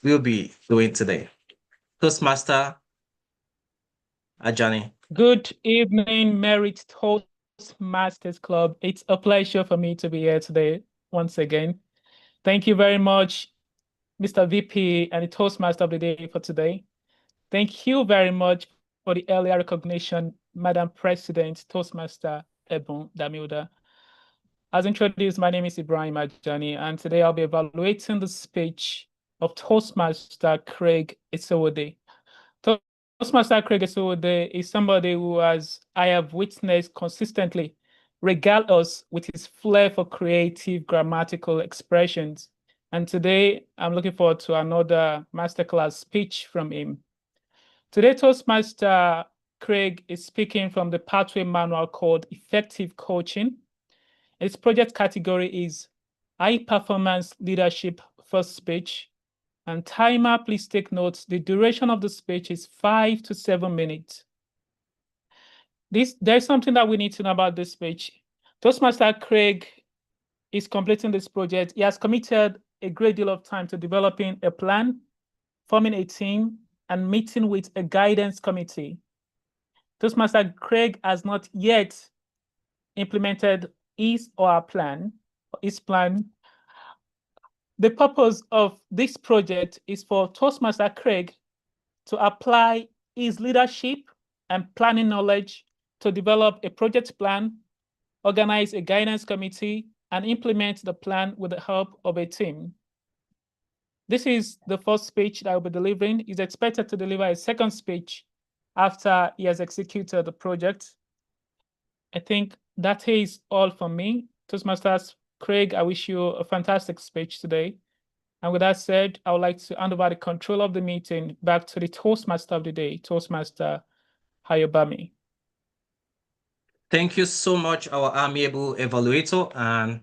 will be doing today. Toastmaster Ajani. Good evening, Merit Toastmasters Club. It's a pleasure for me to be here today once again. Thank you very much, Mr. VP and the Toastmaster of the Day for today. Thank you very much for the earlier recognition, Madam President, Toastmaster Ebon Damilda. As introduced, my name is Ibrahim Ajani, and today I'll be evaluating the speech of Toastmaster Craig Isowode. Toastmaster Craig Isowode is somebody who I have witnessed consistently regale us with his flair for creative grammatical expressions. And today, I'm looking forward to another masterclass speech from him. Today, Toastmaster Craig is speaking from the pathway manual called Effective Coaching. Its project category is High Performance Leadership First Speech. And timer, please take notes. The duration of the speech is 5 to 7 minutes. There's something that we need to know about this speech. Toastmaster Craig is completing this project. He has committed a great deal of time to developing a plan, forming a team, and meeting with a guidance committee. Toastmaster Craig has not yet implemented his or her plan, his plan. The purpose of this project is for Toastmaster Craig to apply his leadership and planning knowledge to develop a project plan, organize a guidance committee, and implement the plan with the help of a team. This is the first speech that I will be delivering. He's expected to deliver a second speech after he has executed the project. I think that is all from me. Toastmasters Craig, I wish you a fantastic speech today. And with that said, I would like to hand over the control of the meeting back to the Toastmaster of the day, Toastmaster Ayobami. Thank you so much, our amiable evaluator and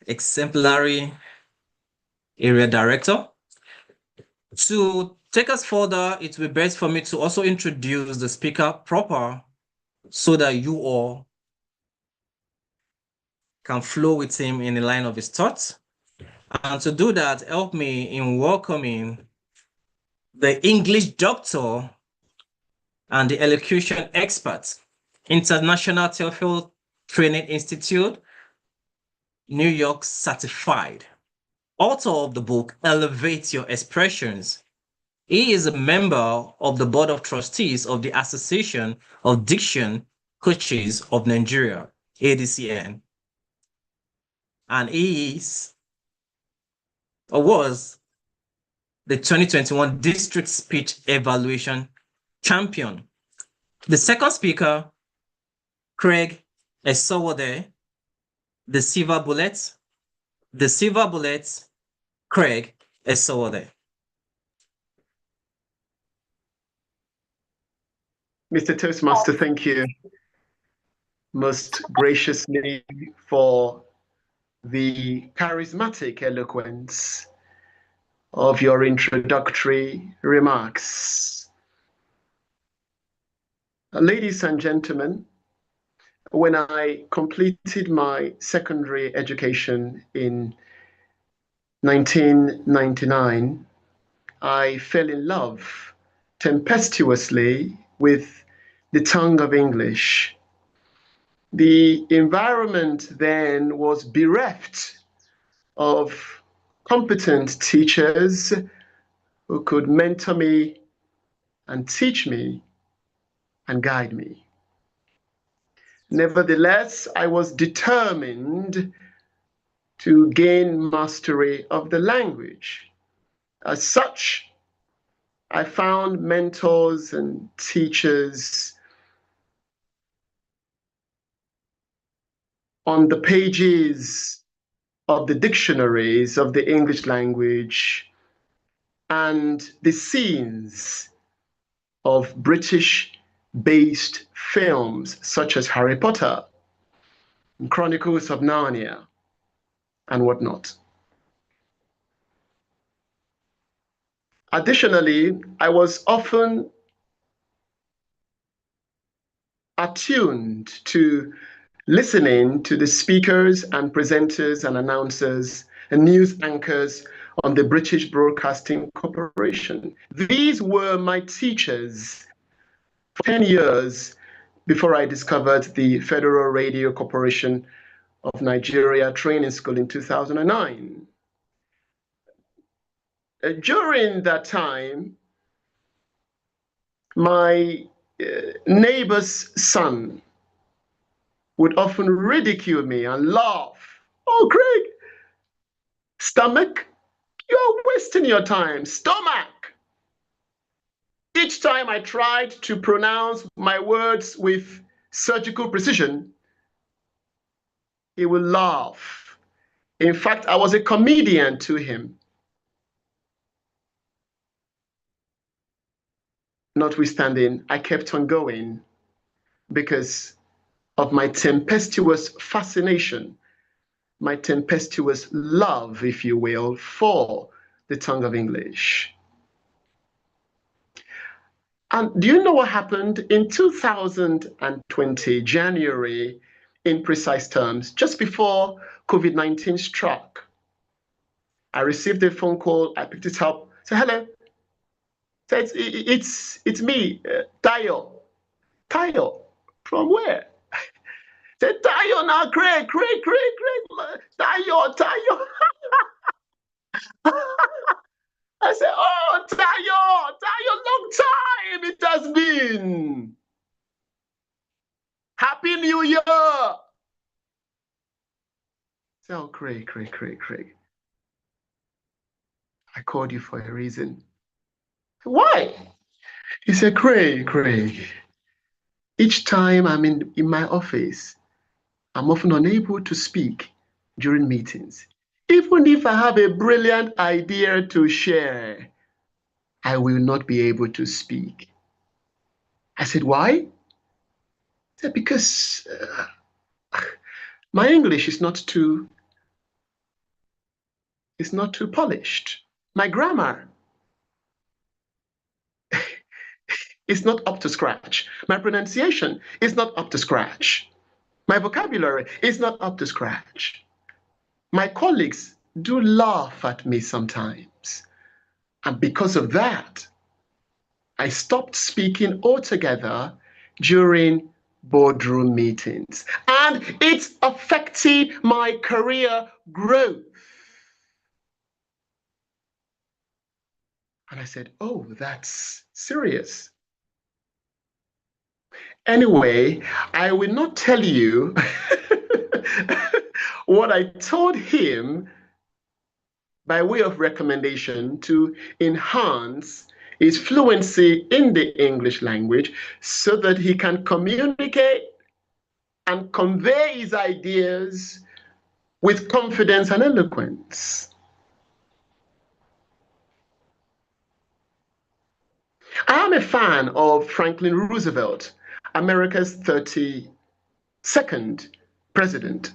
exemplary area director. To take us further, it will be best for me to also introduce the speaker proper so that you all can flow with him in the line of his thoughts. And to do that, help me in welcoming the English doctor and the elocution expert, International TOEFL Training Institute, New York certified, author of the book, Elevate Your Expressions. He is a member of the Board of Trustees of the Association of Diction Coaches of Nigeria, ADCN. And he is, or was, the 2021 District Speech Evaluation Champion. The second speaker, Craig Esowode, the Silver Bullet, Craig Esowode. Mr. Toastmaster, thank you most graciously for the charismatic eloquence of your introductory remarks. Ladies and gentlemen, when I completed my secondary education in 1999, I fell in love tempestuously with the tongue of English. The environment then was bereft of competent teachers who could mentor me and teach me and guide me. Nevertheless, I was determined to gain mastery of the language. As such, I found mentors and teachers on the pages of the dictionaries of the English language and the scenes of British-based films such as Harry Potter, Chronicles of Narnia, and whatnot. Additionally, I was often attuned to listening to the speakers and presenters and announcers and news anchors on the British Broadcasting Corporation. These were my teachers for 10 years before I discovered the Federal Radio Corporation of Nigeria Training School in 2009. During that time, my neighbor's son would often ridicule me and laugh. "Oh, Craig, stomach, you're wasting your time. Stomach." Each time I tried to pronounce my words with surgical precision, he would laugh. In fact, I was a comedian to him. Notwithstanding, I kept on going because of my tempestuous fascination, my tempestuous love, if you will, for the tongue of English. And do you know what happened in 2020, January, in precise terms, just before COVID-19 struck? I received a phone call, I picked it up, said, "Hello, Said, it's me, Tayo. Tayo, from where? Said, Tayo now, Craig, Tayo. I said, oh, Tayo, long time it has been. Happy New Year. So, Craig. I called you for a reason. Why? He said, Craig, each time I'm in my office, I'm often unable to speak during meetings. Even if I have a brilliant idea to share, I will not be able to speak. I said, why? He said, because my English is not too polished. My grammar is not up to scratch. My pronunciation is not up to scratch. My vocabulary is not up to scratch. My colleagues do laugh at me sometimes. And because of that, I stopped speaking altogether during boardroom meetings. And it's affecting my career growth. And I said, oh, that's serious. Anyway, I will not tell you what I told him by way of recommendation to enhance his fluency in the English language so that he can communicate and convey his ideas with confidence and eloquence. I am a fan of Franklin Roosevelt, America's 32nd president.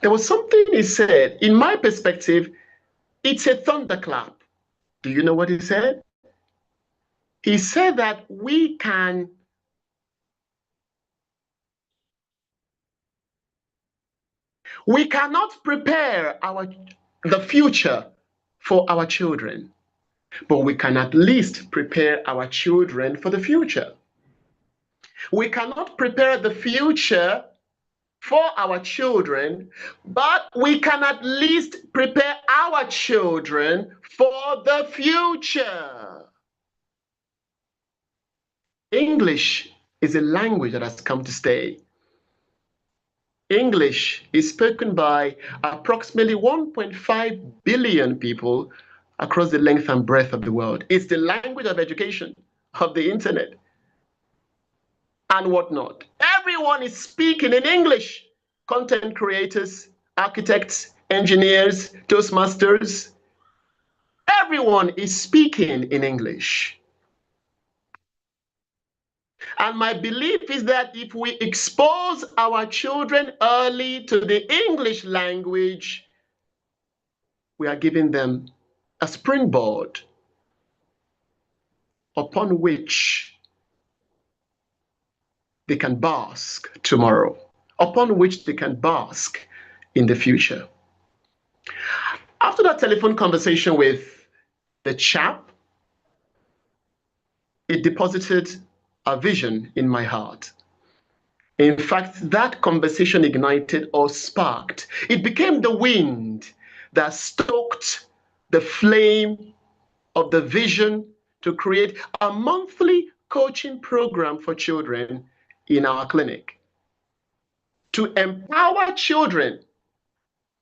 There was something he said, in my perspective, it's a thunderclap. Do you know what he said? He said that we cannot prepare the future for our children, but we can at least prepare our children for the future. We cannot prepare the future for our children, but we can at least prepare our children for the future. English is a language that has come to stay. English is spoken by approximately 1.5 billion people across the length and breadth of the world. It's the language of education, of the internet, and whatnot. Everyone is speaking in English. Content creators, architects, engineers, Toastmasters. Everyone is speaking in English. And my belief is that if we expose our children early to the English language, we are giving them a springboard upon which they can bask tomorrow, upon which they can bask in the future. After that telephone conversation with the chap, it deposited a vision in my heart. In fact, that conversation ignited or sparked. It became the wind that stoked the flame of the vision to create a monthly coaching program for children in our clinic to empower children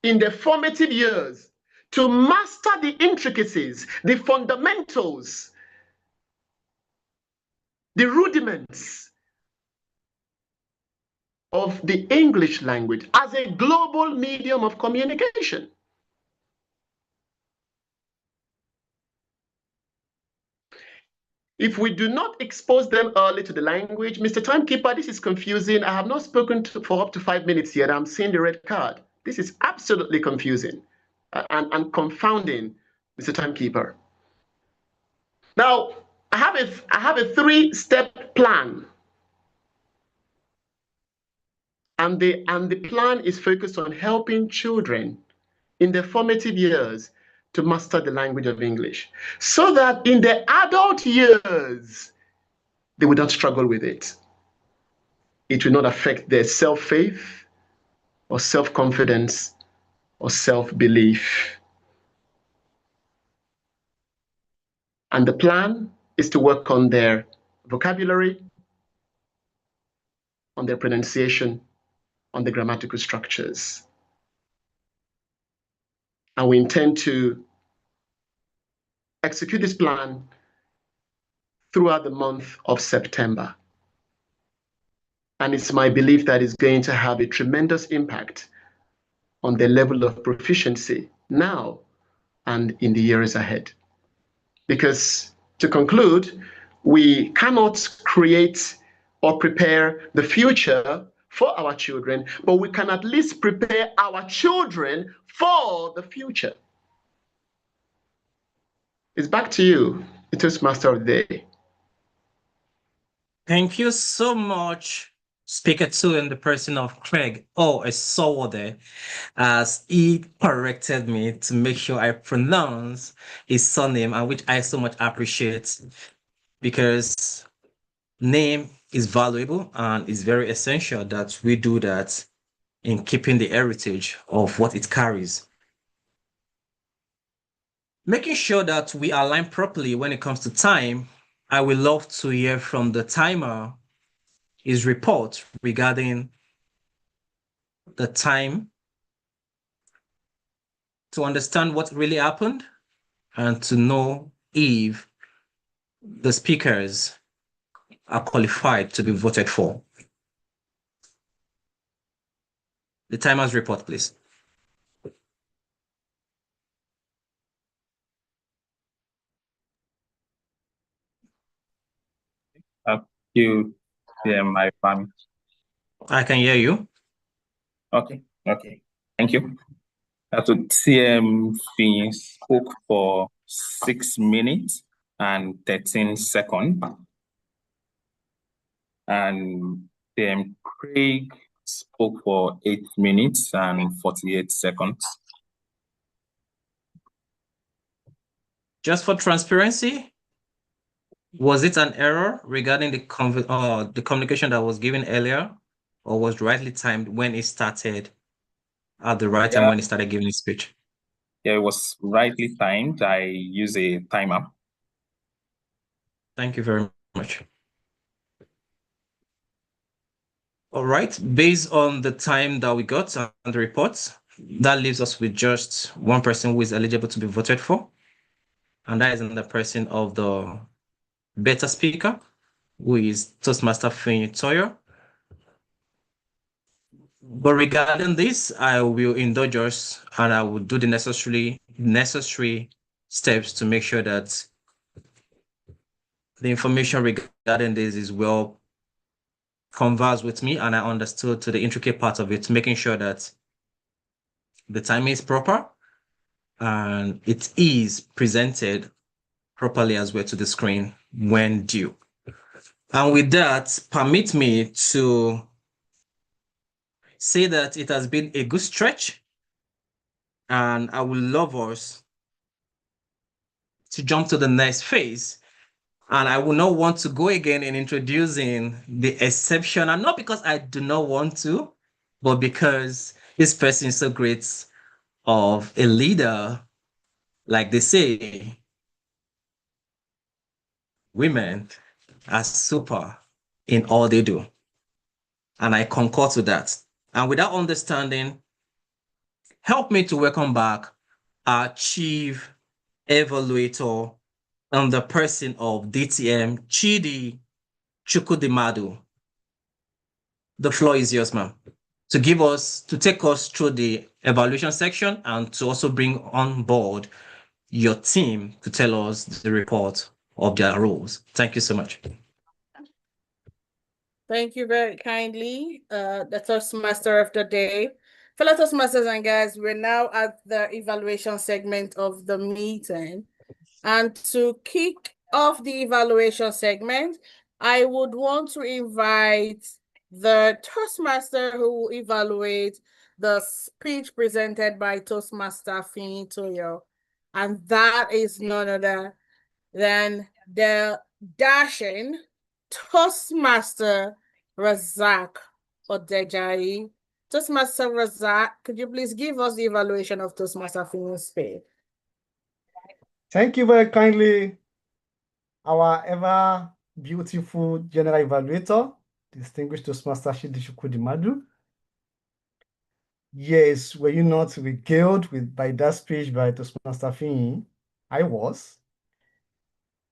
in their formative years to master the intricacies, the fundamentals, the rudiments of the English language as a global medium of communication. If we do not expose them early to the language, Mr. Timekeeper, this is confusing. I have not spoken for up to 5 minutes yet. I'm seeing the red card. This is absolutely confusing and confounding, Mr. Timekeeper. Now, I have a 3-step plan. And the plan is focused on helping children in their formative years to master the language of English so that in their adult years, they would not struggle with it. It will not affect their self-faith or self-confidence or self-belief. And the plan is to work on their vocabulary, on their pronunciation, on the grammatical structures. And we intend to execute this plan throughout the month of September. And it's my belief that it's going to have a tremendous impact on their level of proficiency now and in the years ahead. Because to conclude, we cannot create or prepare the future for our children, but we can at least prepare our children for the future. It's back to you, the Toastmaster of the day. Thank you so much, Speaker 2 in the person of Craig. Oh, I saw there as he corrected me to make sure I pronounce his surname, and which I so much appreciate because name is valuable and it's very essential that we do that in keeping the heritage of what it carries. Making sure that we align properly when it comes to time, I would love to hear from the timer his report regarding the time to understand what really happened and to know if the speakers are qualified to be voted for. The timer's report, please. You hear my family? I can hear you. Okay, thank you. So TM Finn spoke for 6 minutes and 13 seconds. And TM Craig spoke for 8 minutes and 48 seconds. Just for transparency, was it an error regarding the communication that was given earlier, or was rightly timed when it started at the right time when he started giving his speech? Yeah, it was rightly timed. I use a timer. Thank you very much. All right, based on the time that we got and the reports, that leaves us with just one person who is eligible to be voted for, and that is in the person of the beta speaker, who is Toastmaster Finn Toyo. But regarding this, I will indulge us and I will do the necessary steps to make sure that the information regarding this is well conversed with me and I understood to the intricate part of it, making sure that the timing is proper and it is presented properly as well to the screen when due. And with that, permit me to say that it has been a good stretch and I would love us to jump to the next phase. And I will not want to go again in introducing the exception, and not because I do not want to, but because this person is so great of a leader. Like they say, women are super in all they do. And I concur to that. And with that understanding, help me to welcome back our chief evaluator and the person of DTM, Chidi Chukudimadu. The floor is yours, ma'am, to take us through the evaluation section and to also bring on board your team to tell us the report of their roles. Thank you so much. Thank you very kindly, the Toastmaster of the day. Fellow Toastmasters and guys, we're now at the evaluation segment of the meeting. And to kick off the evaluation segment, I would want to invite the Toastmaster who will evaluate the speech presented by Toastmaster Finn Toyo. And that is none other than the dashing Toastmaster Razak Odejai. Toastmaster Razak, could you please give us the evaluation of Toastmaster Phineas Spade? Thank you very kindly, our ever beautiful general evaluator, distinguished Toastmaster Shidishuku Madu. Yes, were you not regaled by that speech by Toastmaster Finn? I was,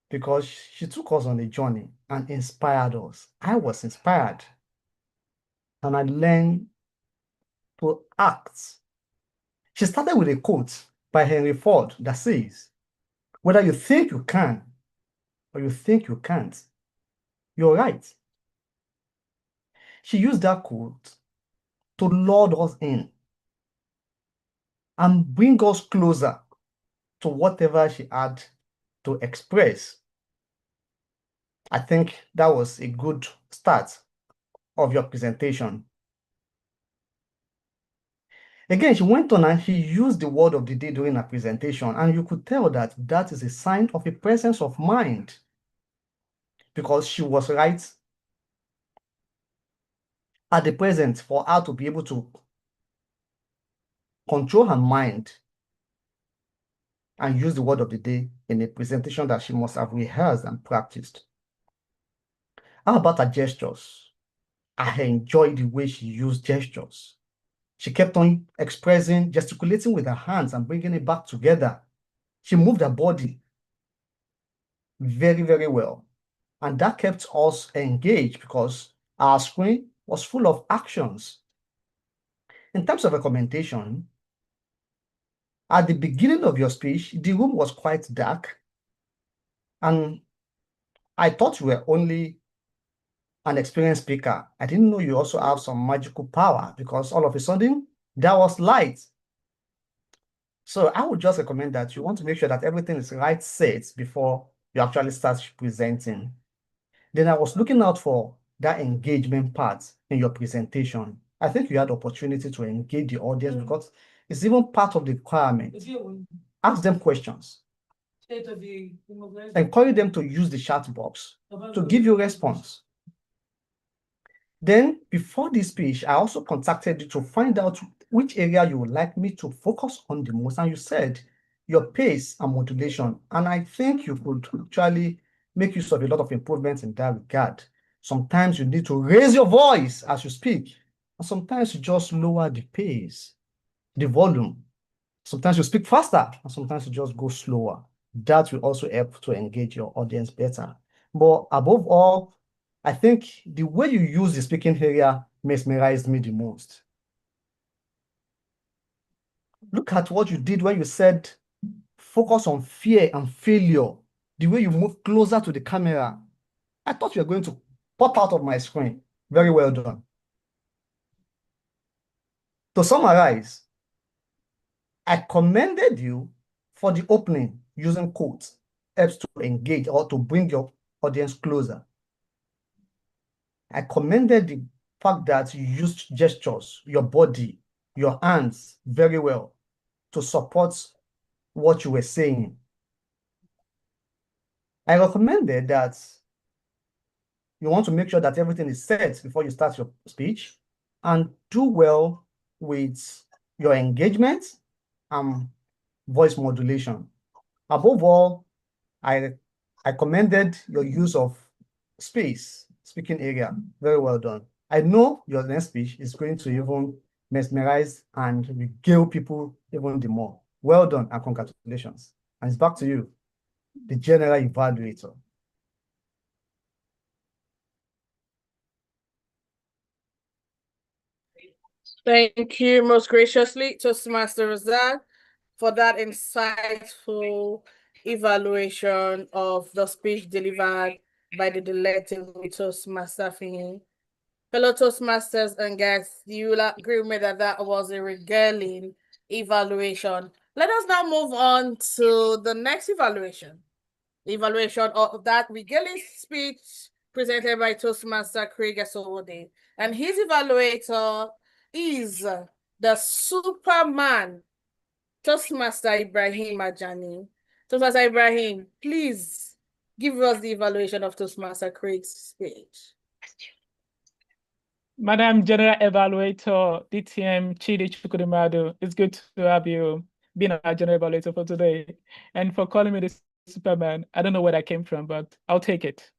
because she took us on a journey and inspired us. I was inspired, and I learned to act. She started with a quote by Henry Ford that says, whether you think you can or you think you can't, you're right. She used that quote to lure us in and bring us closer to whatever she had to express. I think that was a good start of your presentation. Again, she went on and she used the word of the day during her presentation, and you could tell that that is a sign of a presence of mind, because she was right at the present for her to be able to control her mind and use the word of the day in a presentation that she must have rehearsed and practiced. How about her gestures? I enjoyed the way she used gestures. She kept on expressing, gesticulating with her hands and bringing it back together. She moved her body very, very well. And that kept us engaged because our screen was full of actions. In terms of recommendation, at the beginning of your speech, the room was quite dark. And I thought you were only an experienced speaker. I didn't know you also have some magical power, because all of a sudden there was light. So I would just recommend that you want to make sure that everything is right set before you actually start presenting. Then I was looking out for that engagement part in your presentation. I think you had opportunity to engage the audience because it's even part of the requirement. Ask them questions. Encourage them to use the chat box to give you response. Then, before this speech, I also contacted you to find out which area you would like me to focus on the most. And you said your pace and modulation. And I think you could actually make use of a lot of improvements in that regard. Sometimes you need to raise your voice as you speak. And sometimes you just lower the pace, the volume. Sometimes you speak faster, and sometimes you just go slower. That will also help to engage your audience better. But above all, I think the way you use the speaking area mesmerized me the most. Look at what you did when you said, focus on fear and failure. The way you move closer to the camera. I thought you were going to pop out of my screen. Very well done. To summarize, I commended you for the opening using quotes, helps to engage or to bring your audience closer. I commended the fact that you used gestures, your body, your hands very well to support what you were saying. I recommended that you want to make sure that everything is set before you start your speech and do well with your engagement and voice modulation. Above all, I commended your use of space, speaking area. Very well done. I know your next speech is going to even mesmerize and regale people even the more. Well done and congratulations. And it's back to you, the general evaluator. Thank you most graciously, Toastmaster Razak, for that insightful evaluation of the speech delivered by the delectable Toastmaster Fini. Fellow Toastmasters and guests, you will agree with me that that was a regaling evaluation. Let us now move on to the next evaluation. The evaluation of that regaling speech presented by Toastmaster Craig Esowode. And his evaluator is the Superman, Toastmaster Ibrahim Ajani. Toastmaster Ibrahim, please give us the evaluation of Toastmaster Craig's speech. Madam General Evaluator, DTM Chidi Chukwudimadu, it's good to have you being our General Evaluator for today. And for calling me the Superman, I don't know where that came from, but I'll take it.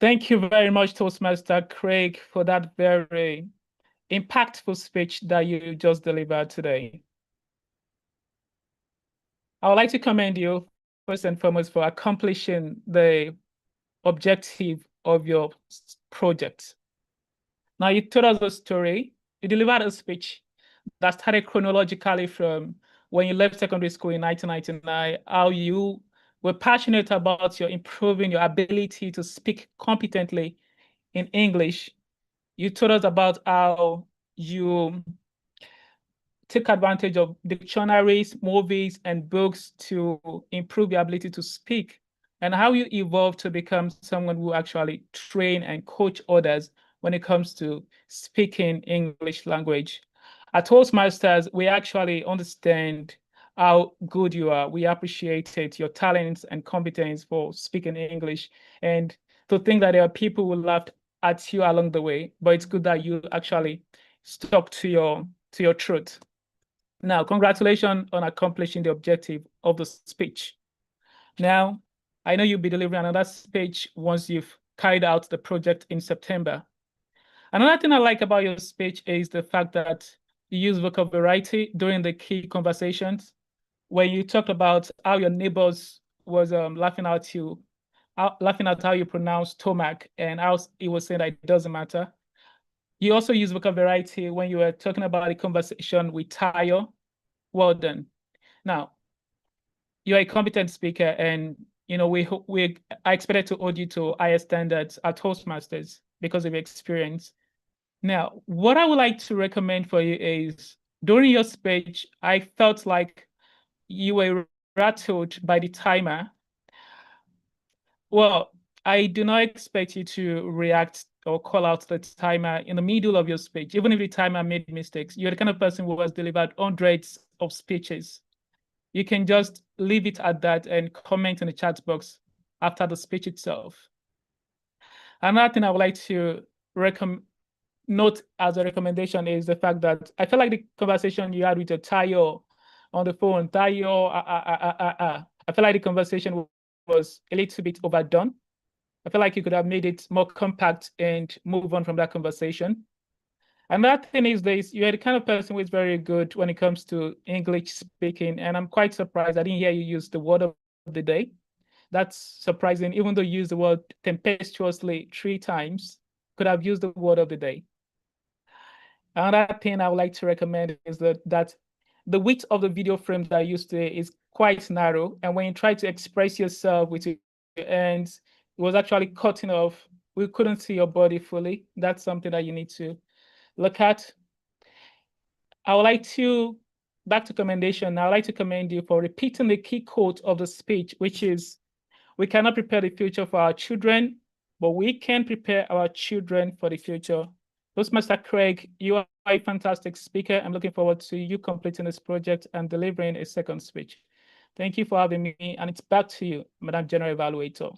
Thank you very much, Toastmaster Craig, for that very impactful speech that you just delivered today. I would like to commend you first and foremost for accomplishing the objective of your project. Now, you told us a story, you delivered a speech that started chronologically from when you left secondary school in 1999, how you were passionate about your improving your ability to speak competently in English. You told us about how you take advantage of dictionaries, movies, and books to improve your ability to speak, and how you evolve to become someone who actually train and coach others when it comes to speaking English language. At Toastmasters, we actually understand how good you are. We appreciate it, your talents and competence for speaking English. And to think that there are people who laughed at you along the way, but it's good that you actually stuck to your truth. Now, congratulations on accomplishing the objective of the speech. Now, I know you'll be delivering another speech once you've carried out the project in September. Another thing I like about your speech is the fact that you use vocal variety during the key conversations, where you talked about how your neighbors was laughing at how you pronounce stomach, and how he was saying that it doesn't matter. You also use vocal variety when you were talking about the conversation with Tayo. Well done. Now, you're a competent speaker, and I expected to hold you to higher standards at Toastmasters because of your experience. Now, what I would like to recommend for you is during your speech, I felt like you were rattled by the timer. Well, I do not expect you to react or call out the timer in the middle of your speech, even if the timer made mistakes. You're the kind of person who has delivered hundreds of speeches. You can just leave it at that and comment in the chat box after the speech itself. Another thing I would like to note as a recommendation is the fact that I feel like the conversation you had with your Tayo on the phone, Tayo, I feel like the conversation was a little bit overdone. I feel like you could have made it more compact and move on from that conversation. Another thing is this, you're the kind of person who is very good when it comes to English speaking, and I'm quite surprised I didn't hear you use the word of the day. That's surprising, even though you used the word tempestuously 3 times, could have used the word of the day. Another thing I would like to recommend is that the width of the video frame that I used today is quite narrow, and when you try to express yourself with your hands, it was actually cutting off. We couldn't see your body fully. That's something that you need to look at. I would like to, back to commendation, I would like to commend you for repeating the key quote of the speech, which is, we cannot prepare the future for our children, but we can prepare our children for the future. Toastmaster Craig, you are a fantastic speaker. I'm looking forward to you completing this project and delivering a second speech. Thank you for having me, and it's back to you, Madam General Evaluator.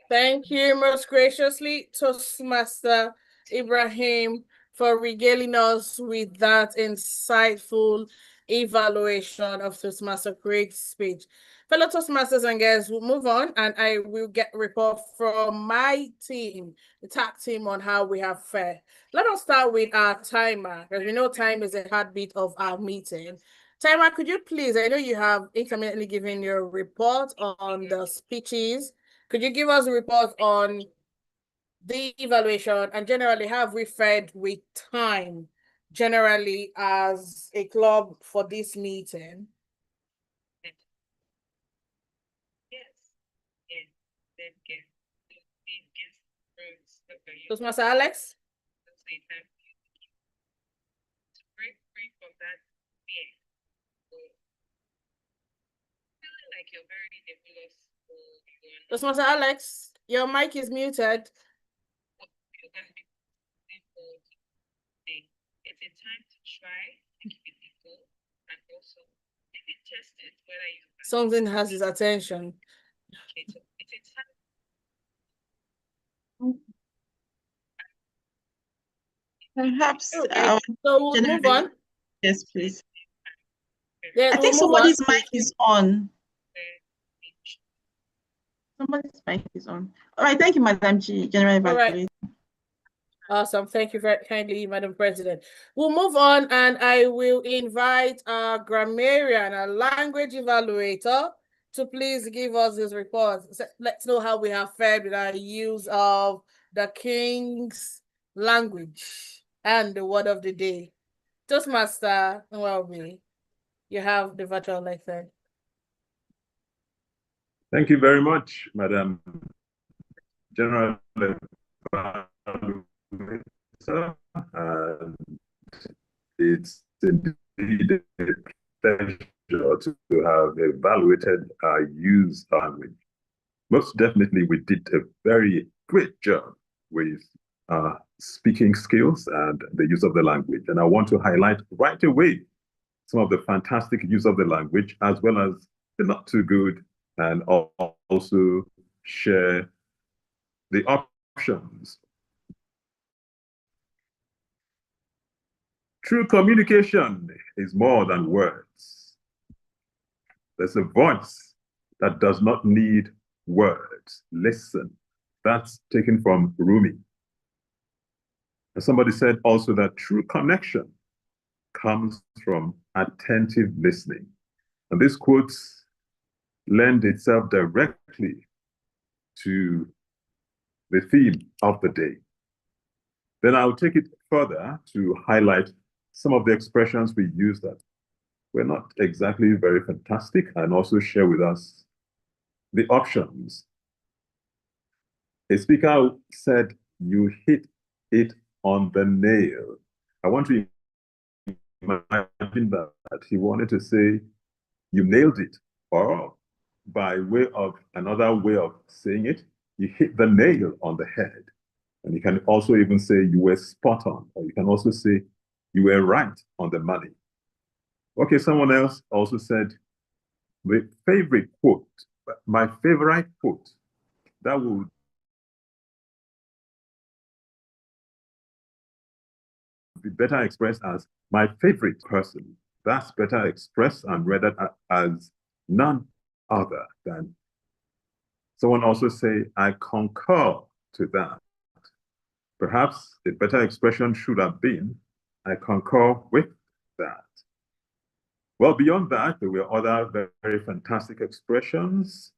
Thank you most graciously, Toastmaster Ibrahim, for regaling us with that insightful evaluation of Toastmaster Craig's speech. Fellow Toastmasters and guests, we'll move on, and I will get a report from my team, the tag team, on how we have fared. Let us start with our timer, because we know time is a heartbeat of our meeting. Timer, could you please, I know you have intermittently given your report on the speeches. Could you give us a report on the evaluation, and generally have we fared with time generally as a club for this meeting? Toastmaster Alex? Toastmaster Alex, your mic is muted. Something has his attention. Perhaps Okay, so we'll move on. Yes, please. Yeah, I think we'll move on. somebody's mic is on. Somebody's mic is on. All right, thank you, Madam G, General Evaluator. Awesome. Thank you very kindly, Madam President. We'll move on and I will invite our grammarian, a language evaluator, to please give us his report. So let's know how we have fared with our use of the King's language and the word of the day. Toastmaster Nwelby, you have the virtual lecture. Thank you very much, Madam General and it's indeed a pleasure to have evaluated our use of language. Most definitely, we did a very great job with speaking skills and the use of the language. And I want to highlight right away some of the fantastic use of the language, as well as the not too good, and also share the options. True communication is more than words. There's a voice that does not need words. Listen. That's taken from Rumi. And somebody said also that true connection comes from attentive listening. And this quote lends itself directly to the theme of the day. Then I'll take it further to highlight some of the expressions we use that were not exactly very fantastic, and also share with us the options. A speaker said, "You hit it on the nail." I want to imagine that he wanted to say, "You nailed it," or by way of another way of saying it, "You hit the nail on the head." And you can also even say, "You were spot on," or you can also say, "You were right on the money." Okay, someone else also said, "The favorite quote, my favorite quote," that would be better expressed as "my favorite person." That's better expressed and read as none other than. Someone also say, "I concur to that." Perhaps a better expression should have been, "I concur with that." Well, beyond that, there were other very fantastic expressions,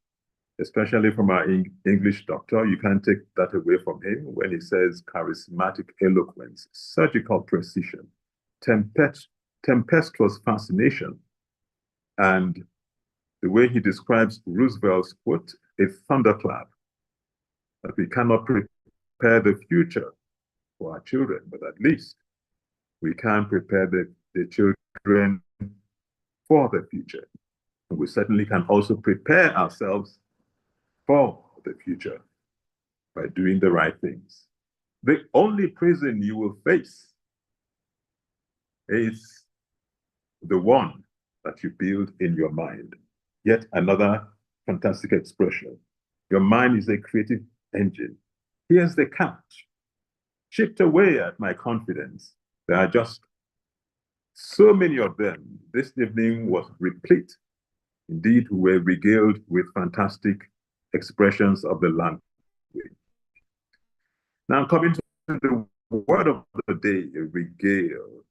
especially from our English doctor. You can't take that away from him when he says charismatic eloquence, surgical precision, tempestuous fascination, and the way he describes Roosevelt's quote, "a thunderclap," that we cannot prepare the future for our children, but at least we can prepare the children for the future. And we certainly can also prepare ourselves for the future by doing the right things. The only prison you will face is the one that you build in your mind. Yet another fantastic expression. Your mind is a creative engine. Here's the catch. Chipped away at my confidence. There are just so many of them. This evening was replete. Indeed, we were regaled with fantastic expressions of the language. Now, coming to the word of the day, regale.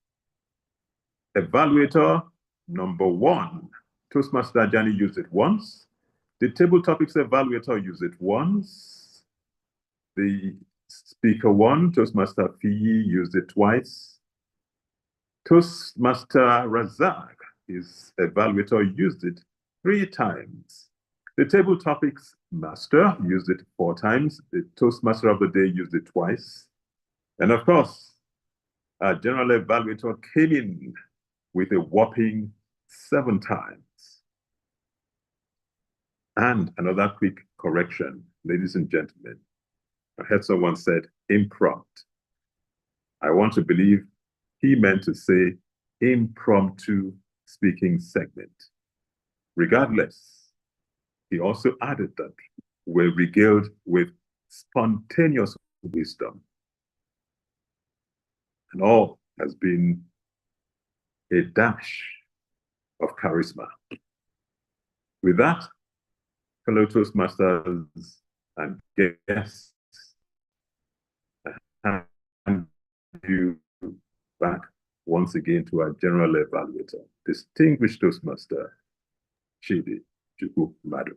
Evaluator number 1, Toastmaster Ajani used it once. The table topics evaluator used it once. The speaker 1, Toastmaster Fiyi, used it twice. Toastmaster Razak, his evaluator, used it 3 times. The table topics master used it 4 times. The Toastmaster of the day used it twice. And of course, our general evaluator came in with a whopping 7 times. And another quick correction, ladies and gentlemen. I heard someone said imprompt. I want to believe he meant to say impromptu speaking segment. Regardless, he also added that we're regaled with spontaneous wisdom. And all has been a dash of charisma. With that, fellow Toastmasters and guests, I hand you back once again to our general evaluator, distinguished Toastmaster, Chidi Chukwu Madu.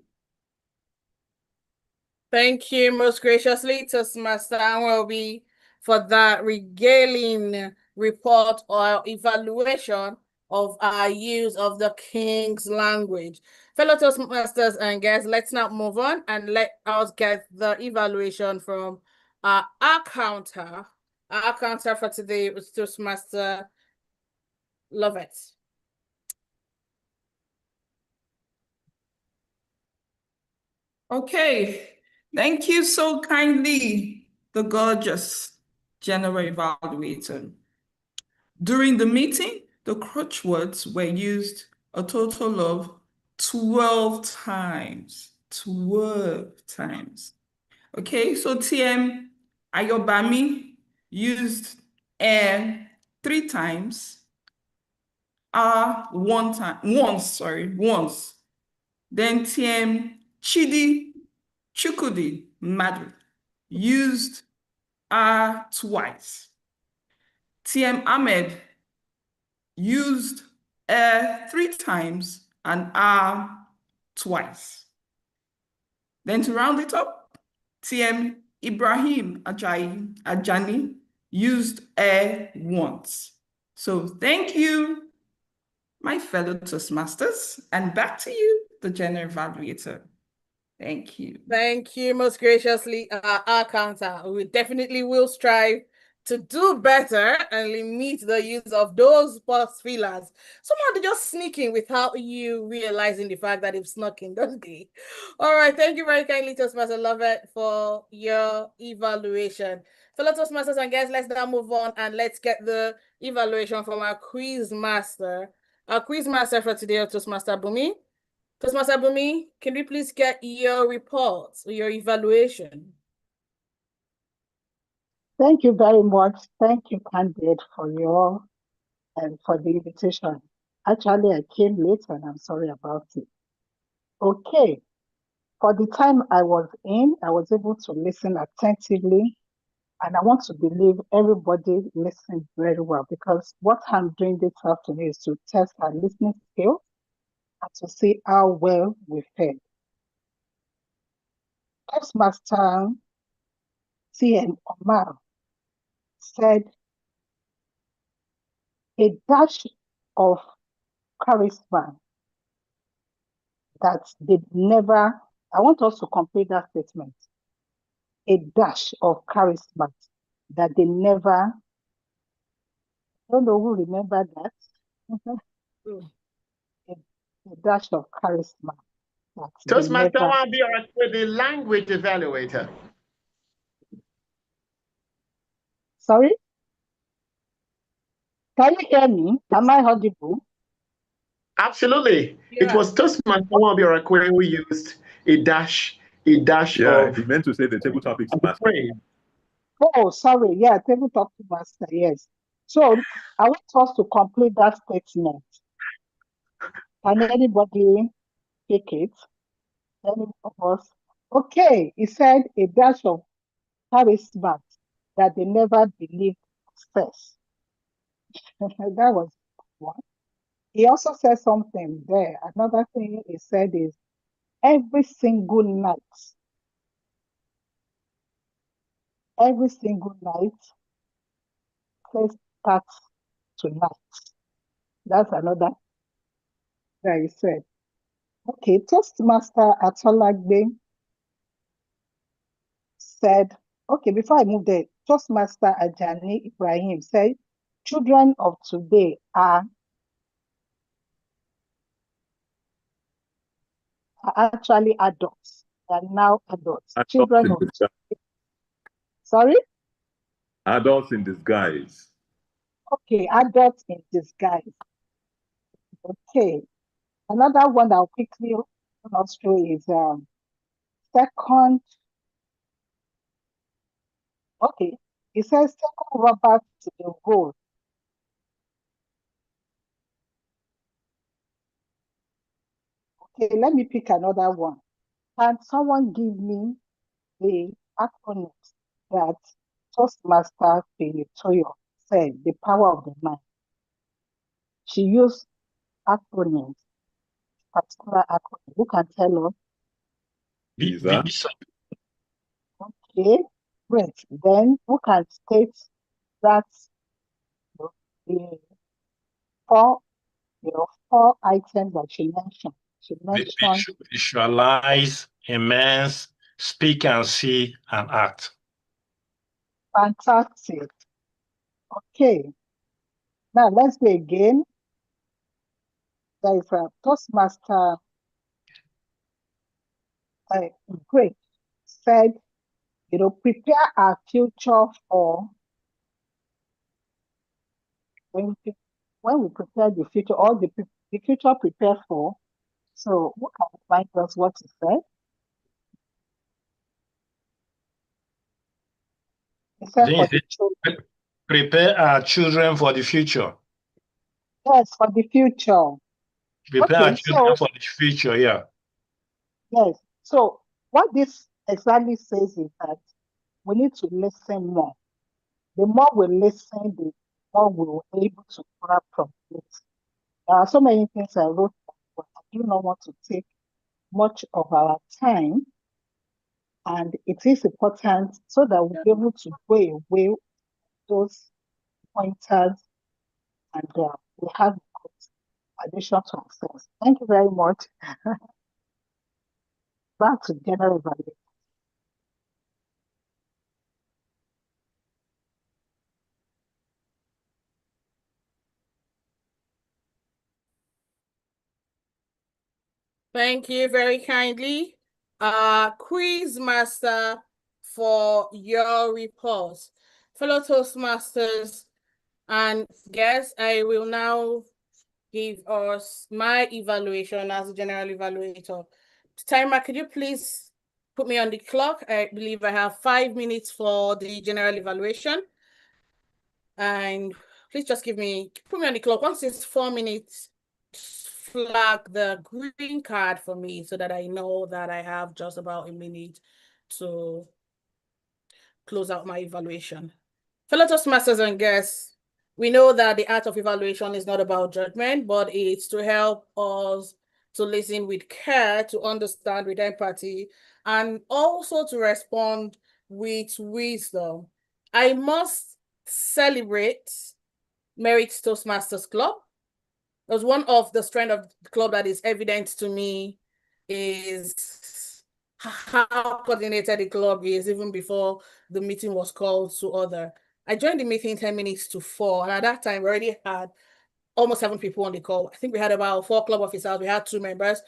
Thank you most graciously, Toastmaster Anwobi, for that regaling report or evaluation of our use of the King's language. Fellow Toastmasters and guests, let's now move on and let us get the evaluation from our counter. Our counter for today was Toastmaster Lovett. Okay, thank you so kindly, the gorgeous general evaluator. During the meeting, the crutch words were used a total of 12 times. 12 times. Okay, so TM Ayobami used 3 times, once. Then TM Chidi Chukudi Madu used twice. TM Ahmed used 3 times and twice. Then to round it up, TM Ibrahim Ajani used once. So thank you, my fellow Toastmasters, and back to you, the general evaluator. Thank you. Thank you most graciously, our counter. We definitely will strive to do better and limit the use of those past fillers. Somehow they're just sneaking without you realizing the fact that they've snuck in, don't they? All right, thank you very kindly, Toastmaster Lovett, for your evaluation. Fellow Toastmasters and guests, let's now move on and let's get the evaluation from our quiz master. Our quiz master for today, Toastmaster Bumi. Toastmaster Bumi, can we please get your report or your evaluation? Thank you very much. Thank you, Candid, for the invitation. Actually, I came late and I'm sorry about it. Okay. For the time I was able to listen attentively, and I want to believe everybody listened very well, because what I'm doing this afternoon is to test our listening skills and to see how well we fared. Toastmaster T.M. Omar said, a dash of charisma that they never, I want us to complete that statement. A dash of charisma that they never, I don't know who remembered that. a dash of charisma that they Toastmaster never. will be with the language evaluator. Sorry? Can you hear me? Am I audible? Absolutely. Yeah. It was Toastmaster Wabi who used a dash of. He meant to say the table topics master. Oh, sorry. Yeah, tabletop master. Yes. So I want us to complete that statement. Can anybody take it? Any of us? Okay. He said a dash of charisma that they never believed first. That was one. He also said something there. Another thing he said is every single night, play starts tonight. That's another that he said. Okay, Toastmaster Atolagbe said, okay, before I move there, Toastmaster Ajani Ibrahim said, children of today are actually adults. They are now adults. Children of today. Sorry? Adults in disguise. Okay, adults in disguise. Okay, another one I'll quickly run us through is second. Okay, it says second rubber to the road. Okay, let me pick another one. Can someone give me the acronym that Toastmaster Toyo said, the power of the mind? She used acronyms, particular acronym. Who can tell us? Visa. Okay, great. Then who can state that the four, four items that she mentioned? She mentioned Visualize, immense, speak and see, and act. fantastic. Okay, now let's go again. There is a Toastmaster. Great. Said, prepare our future for when we prepare the future, or the future prepare for. So who can find us what he said? He said for the children. Prepare our children for the future. Yes, for the future. Prepare our Okay, children so for the future, yeah. yes. So what this exactly says is that we need to listen more. The more we listen, the more we will be able to grab from it. There are so many things I wrote, but I do not want to take much of our time. And it is important so that we'll be able to go away those pointers and we have addition to ourselves. Thank you very much. Back to general evaluation. Thank you very kindly, Quiz Master, for your report. Fellow Toastmasters and guests, I will now give us my evaluation as a general evaluator. Timer, could you please put me on the clock? I believe I have 5 minutes for the general evaluation. And please just put me on the clock. Once it's 4 minutes, flag the green card for me so that I know that I have just about a minute to close out my evaluation. Fellow Toastmasters and guests, we know that the art of evaluation is not about judgment, but it's to help us to listen with care, to understand with empathy, and also to respond with wisdom. I must celebrate Merit Toastmasters Club. Because one of the strength of the club that is evident to me is how coordinated the club is even before the meeting was called to order. I joined the meeting 10 minutes to 4, and at that time we already had almost 7 people on the call. I think we had about 4 club officers, we had 2 members,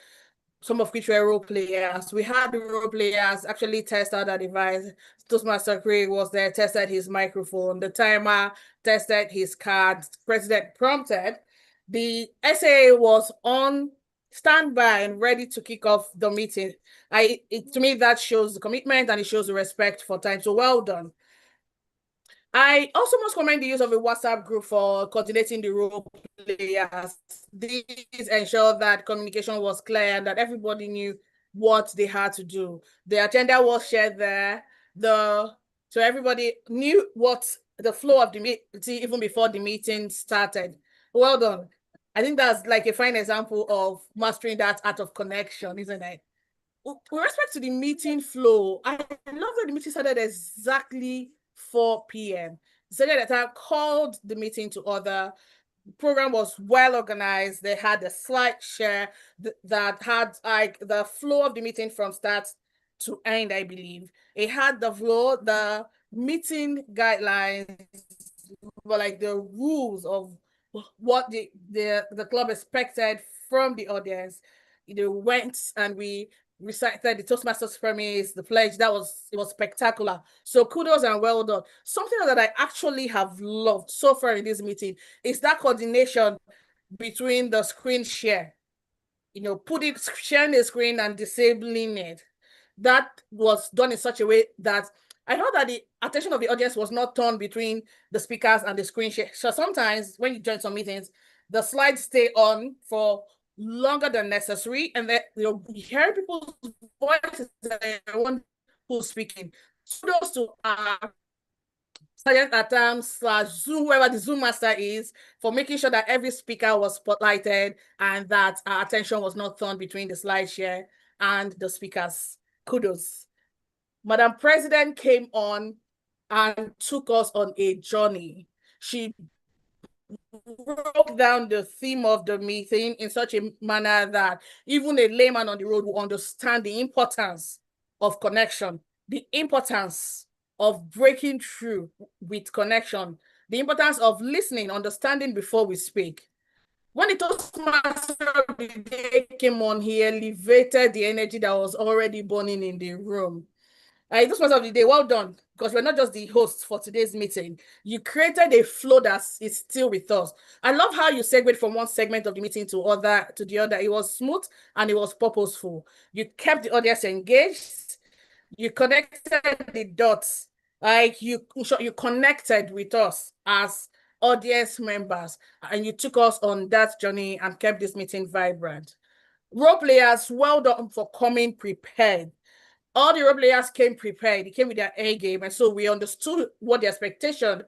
some of which were role players. We had the role players actually test out the device. Toastmaster Craig was there, tested his microphone, the timer tested his card, president prompted. The SAA was on standby and ready to kick off the meeting. To me, that shows the commitment and it shows the respect for time. So well done. I also must commend the use of a WhatsApp group for coordinating the role players. These ensure that communication was clear and that everybody knew what they had to do. The agenda was shared there. So everybody knew what the flow of the meeting even before the meeting started. Well done. I think that's like a fine example of mastering that art of connection, isn't it? With respect to the meeting flow, I love that the meeting started exactly 4 p.m. So that I called the meeting to order. The program was well organized. They had a slide share that had like the flow of the meeting from start to end, I believe. It had the flow, the meeting guidelines, but like the rules of what the club expected from the audience. Went and we recited the Toastmasters premise, the pledge. It was spectacular. So kudos and well done. Something that I actually have loved so far in this meeting is that coordination between the screen share. Sharing the screen and disabling it. That was done in such a way that I heard that the attention of the audience was not turned between the speakers and the screen share. So sometimes when you join some meetings, the slides stay on for longer than necessary, and then you hear people's voices and everyone who's speaking. Kudos to Sergeant at / Zoom, whoever the Zoom master is, for making sure that every speaker was spotlighted and that our attention was not thrown between the slide share and the speakers. Kudos. Madam President came on and took us on a journey. She broke down the theme of the meeting in such a manner that even a layman on the road will understand the importance of connection, the importance of breaking through with connection, the importance of listening, understanding before we speak. When the Toastmaster of the day came on, he elevated the energy that was already burning in the room. Toastmaster of the day, well done, because you're not just the host for today's meeting. You created a flow that is still with us. I love how you segued from one segment of the meeting to the other. It was smooth and it was purposeful. You kept the audience engaged. You connected the dots. You connected with us as audience members, and you took us on that journey and kept this meeting vibrant. Role players, well done for coming prepared. All the role players came prepared. They came with their A game, and so we understood what the expectation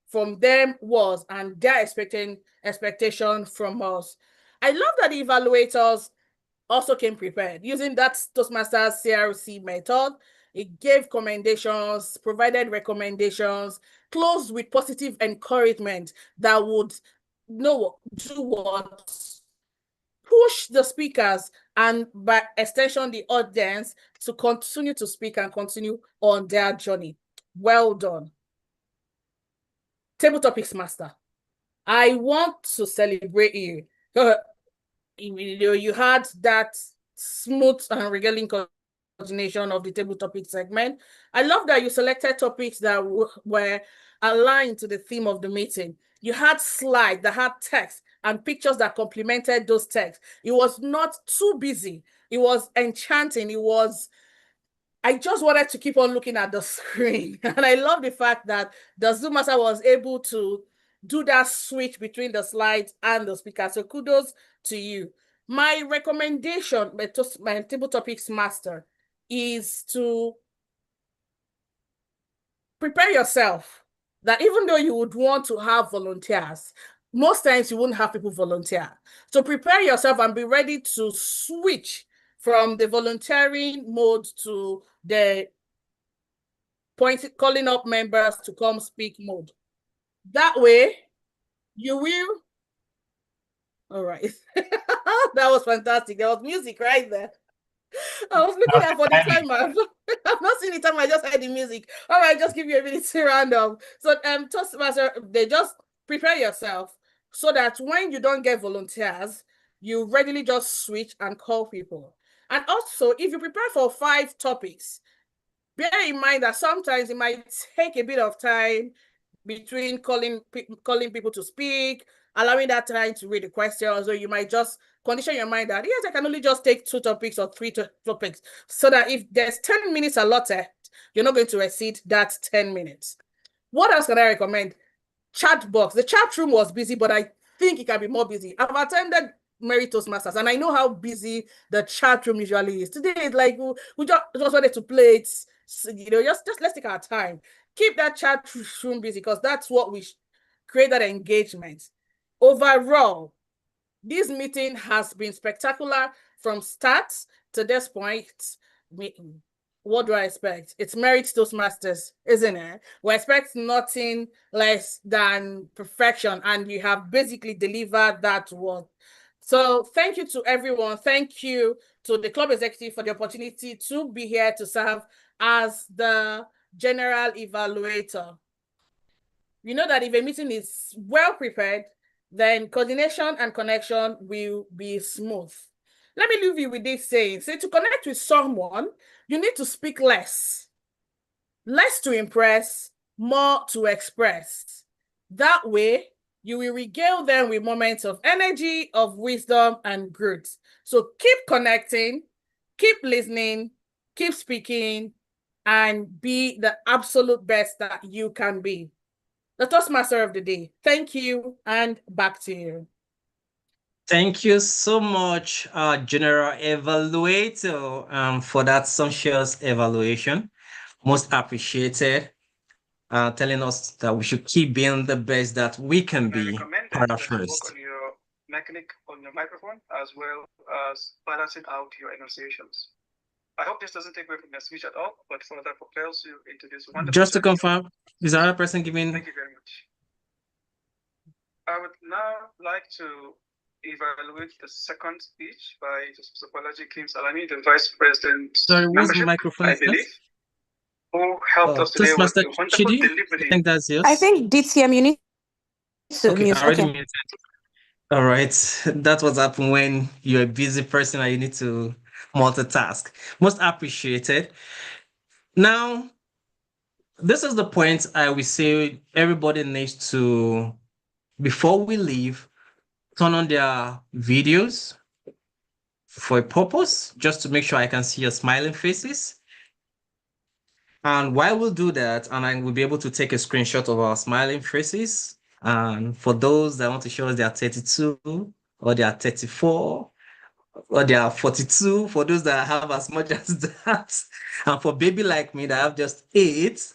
from them was and their expectation from us. I love that the evaluators also came prepared using that Toastmasters CRC method. It gave commendations, provided recommendations, closed with positive encouragement that would do what? Push the speakers and by extension the audience to continue to speak and continue on their journey. Well done. Table Topics Master, I want to celebrate you. You had that smooth and regaling coordination of the table topic segment. I love that you selected topics that were aligned to the theme of the meeting. You had slides that had text and pictures that complemented those texts. It was not too busy. It was enchanting. I just wanted to keep on looking at the screen. And I love the fact that the Zoom master was able to do that switch between the slides and the speaker. So kudos to you. My recommendation, my table topics master, is to prepare yourself that even though you would want to have volunteers, most times you wouldn't have people volunteer. So prepare yourself and be ready to switch from the volunteering mode to the calling up members to come speak mode. That way, you will. All right. That was fantastic. There was music right there. I was looking at for the time. I've not seen the time. I just heard the music. All right, just give you a minute to round up. So, Toastmaster, they just prepare yourself so that when you don't get volunteers, you readily just switch and call people. And also, if you prepare for 5 topics, bear in mind that sometimes it might take a bit of time between calling people to speak, allowing that time to read the questions, or you might just condition your mind that, yes, I can only just take 2 topics or 3 topics, so that if there's 10 minutes allotted, you're not going to exceed that 10 minutes. What else can I recommend? Chat box. The chat room was busy, but I think it can be more busy. I've attended Mary Toastmasters, and I know how busy the chat room usually is. Today, it's like we just wanted to play it, just let's take our time. Keep that chat room busy, because that's what we create, that engagement. Overall, this meeting has been spectacular from start to this point. What do I expect? It's Merit Toastmasters, isn't it? We expect nothing less than perfection, and you have basically delivered that one. So thank you to everyone. Thank you to the club executive for the opportunity to be here to serve as the general evaluator. You know that if a meeting is well prepared, then coordination and connection will be smooth. let me leave you with this saying. Say to connect with someone, you need to speak less. Less to impress, more to express. That way, you will regale them with moments of energy, of wisdom, and growth. So keep connecting, keep listening, keep speaking, and be the absolute best that you can be. The Toastmaster of the day. Thank you, and back to you. Thank you so much, General Evaluator, for that sumptuous evaluation. Most appreciated. Telling us that we should keep being the best that we can be. Para first. On your mechanic on your microphone as well as balancing out your enunciations. I hope this doesn't take away from your speech at all, but further propels you into this wonderful. Just to confirm, is another person giving? Thank you very much. I would now like to evaluate the second speech by Topology Kim Salami, the Vice President. Sorry, whose microphone is believe, who helped us today with Toastmaster the wonderful Chidi? delivery. I think that's yours. I think DTM, you need to Okay, mute. I already Okay. muted. All right, that's what happens when you're a busy person and you need to multitask. Most appreciated. Now, this is the point I will say everybody needs to, before we leave, turn on their videos for a purpose, just to make sure I can see your smiling faces. And while we'll do that, and I will be able to take a screenshot of our smiling faces. And for those that want to show us they are 32 or they are 34 or they are 42, for those that have as much as that, and for baby like me that have just 8.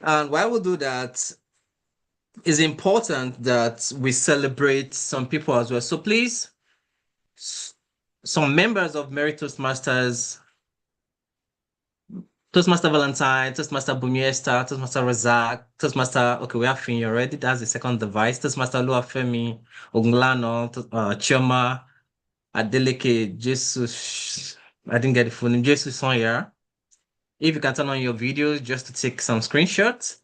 And while we'll do that, it's important that we celebrate some people as well. So please, some members of Merit Toastmasters, Toastmaster Valentine, Toastmaster Bumiesta, Toastmaster Razak, Toastmaster, okay, we have Finya already. That's the second device. Toastmaster Luafemi, Ogunlano, Chioma, Adeleke, Jesus. I didn't get the full name. Jesus on here. If you can turn on your videos just to take some screenshots,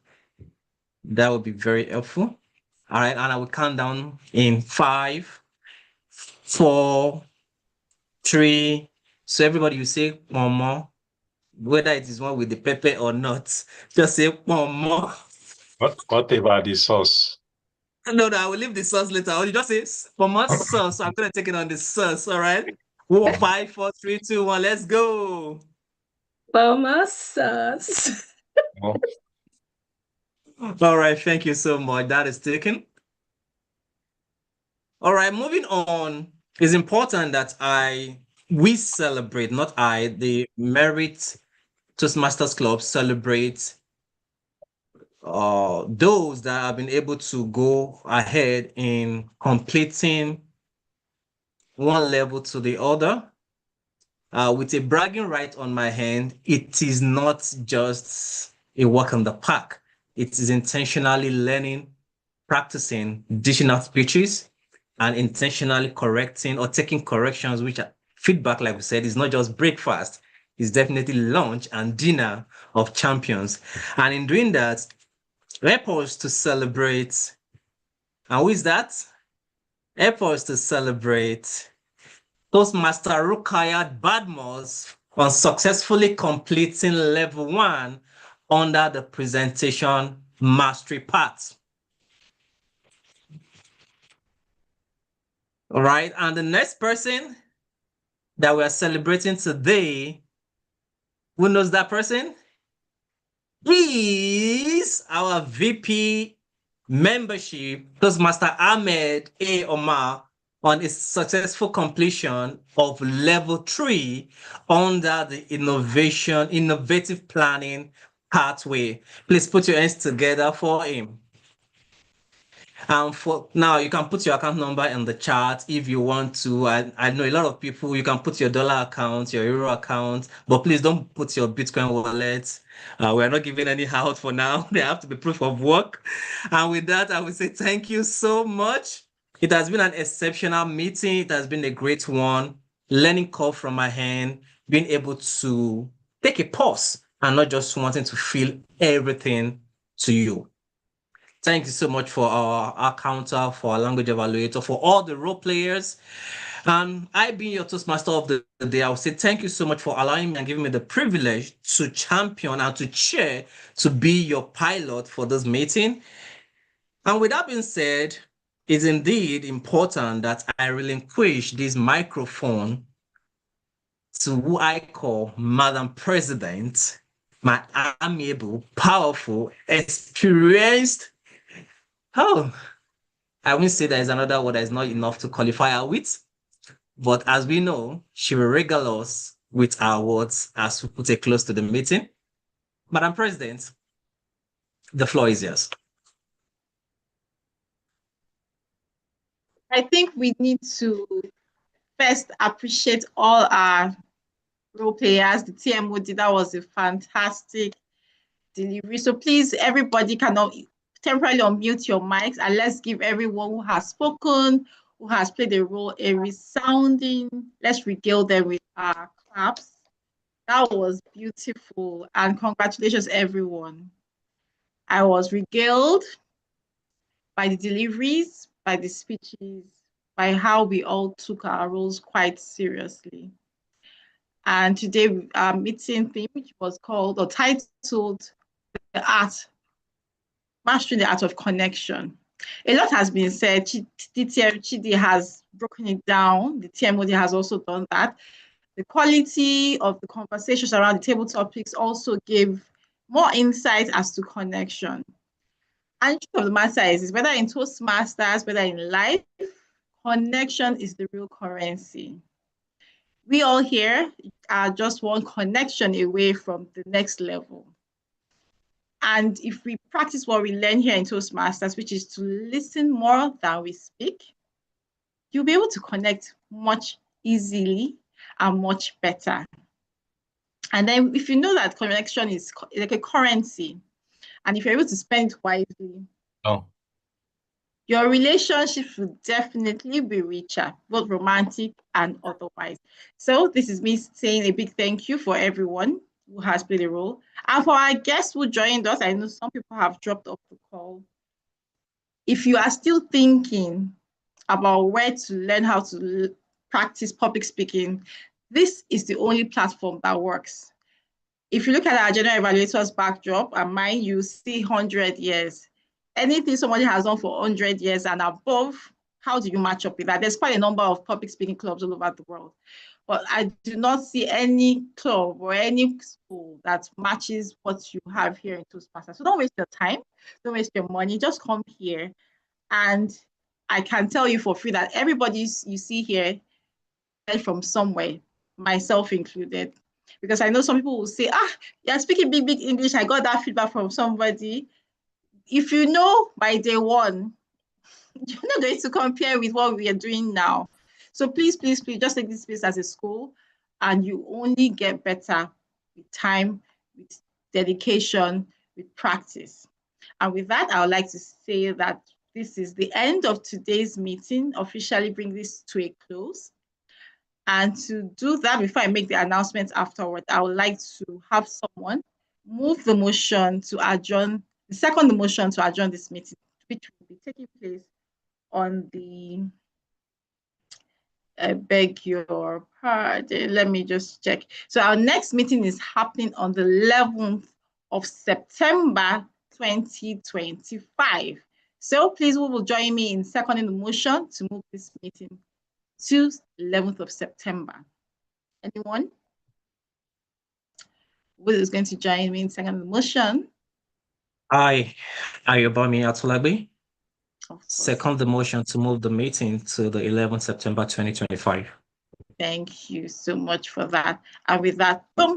that would be very helpful. All right, and I will count down in 5, 4, 3. So everybody, you say one more. Whether it is one with the pepper or not, just say one more. What about the sauce? No, I will leave the sauce later. Or you just say for more sauce. So I'm gonna take it on the sauce. All right. 5, 4, 3, 2, 1. Let's go. For more sauce. All right. Thank you so much. That is taken. All right. Moving on. It's important that we celebrate, not the Merit Toastmasters Club celebrate those that have been able to go ahead in completing one level to the other. With a bragging right on my hand, it is not just a walk in the park. It is intentionally learning, practicing, dishing out speeches, and intentionally correcting or taking corrections, which are feedback, like we said, is not just breakfast. It's definitely lunch and dinner of champions. And in doing that, help us to celebrate. And who is that? Help us to celebrate Toastmaster Rukayat Badmos on successfully completing level 1 under the presentation mastery part. All right, and the next person that we are celebrating today, who knows that person? Is our VP membership, Toastmaster Ahmed A. Omar, on its successful completion of level 3 under the innovative planning pathway. Please put your hands together for him. And for now, you can put your account number in the chat if you want to. I know a lot of people, you can put your dollar account, your euro account, but please don't put your Bitcoin wallet. We're not giving any out for now. They have to be proof of work. And with that, I will say thank you so much. It has been an exceptional meeting. It has been a great one. Learning curve from my hand, being able to take a pause and not just wanting to feel everything to you. Thank you so much for our counter, for our language evaluator, for all the role players. I being your Toastmaster of the day, I will say thank you so much for allowing me and giving me the privilege to champion and to chair, to be your pilot for this meeting. And with that being said, it's indeed important that I relinquish this microphone to who I call Madam President, my amiable, powerful, experienced. Oh, I won't say there is another word that is not enough to qualify her with. But as we know, she will regale us with our words as we put a close to the meeting. Madam President, the floor is yours. I think we need to first appreciate all our role players. The TMOD, that was a fantastic delivery. So please, everybody can temporarily unmute your mics, and let's give everyone who has spoken, who has played a role, a resounding, let's regale them with our claps. That was beautiful, and congratulations, everyone. I was regaled by the deliveries, by the speeches, by how we all took our roles quite seriously. And today our meeting theme, which was called or titled Mastering the Art of Connection. A lot has been said. Chidi has broken it down. The TMOD has also done that. The quality of the conversations around the table topics also gave more insight as to connection. And the truth of the matter is whether in Toastmasters, whether in life, connection is the real currency. We all here are just one connection away from the next level. And if we practice what we learn here in Toastmasters, which is to listen more than we speak, you'll be able to connect much easily and much better. And then if you know that connection is like a currency, and if you're able to spend it wisely, your relationships will definitely be richer, both romantic and otherwise. So this is me saying a big thank you for everyone who has played a role. And for our guests who joined us, I know some people have dropped off the call. If you are still thinking about where to learn how to practice public speaking, this is the only platform that works. If you look at our general evaluators backdrop and mine, you see 100 years. Anything somebody has done for 100 years and above, how do you match up with that? There's quite a number of public speaking clubs all over the world, but I do not see any club or any school that matches what you have here in Toastmasters. So don't waste your time, don't waste your money, just come here. And I can tell you for free that everybody you see here from somewhere, myself included. Because I know some people will say, you're speaking big English. I got that feedback from somebody. If you know by day one, you're not going to compare with what we are doing now. So please, please, please just take this space as a school, and you only get better with time, with dedication, with practice. And with that, I would like to say that this is the end of today's meeting, officially bring this to a close. And to do that, before I make the announcements afterward, I would like to have someone move the motion to adjourn, the second motion to adjourn this meeting, which will be taking place on the, I beg your pardon, let me just check. So our next meeting is happening on the 11th of September, 2025. So please, who will join me in seconding the motion to move this meeting to 11th of September? Anyone? Who is going to join me in second the motion? Ayobami Atulagbe. Second the motion to move the meeting to the 11th September 2025. Thank you so much for that. And with that, boom.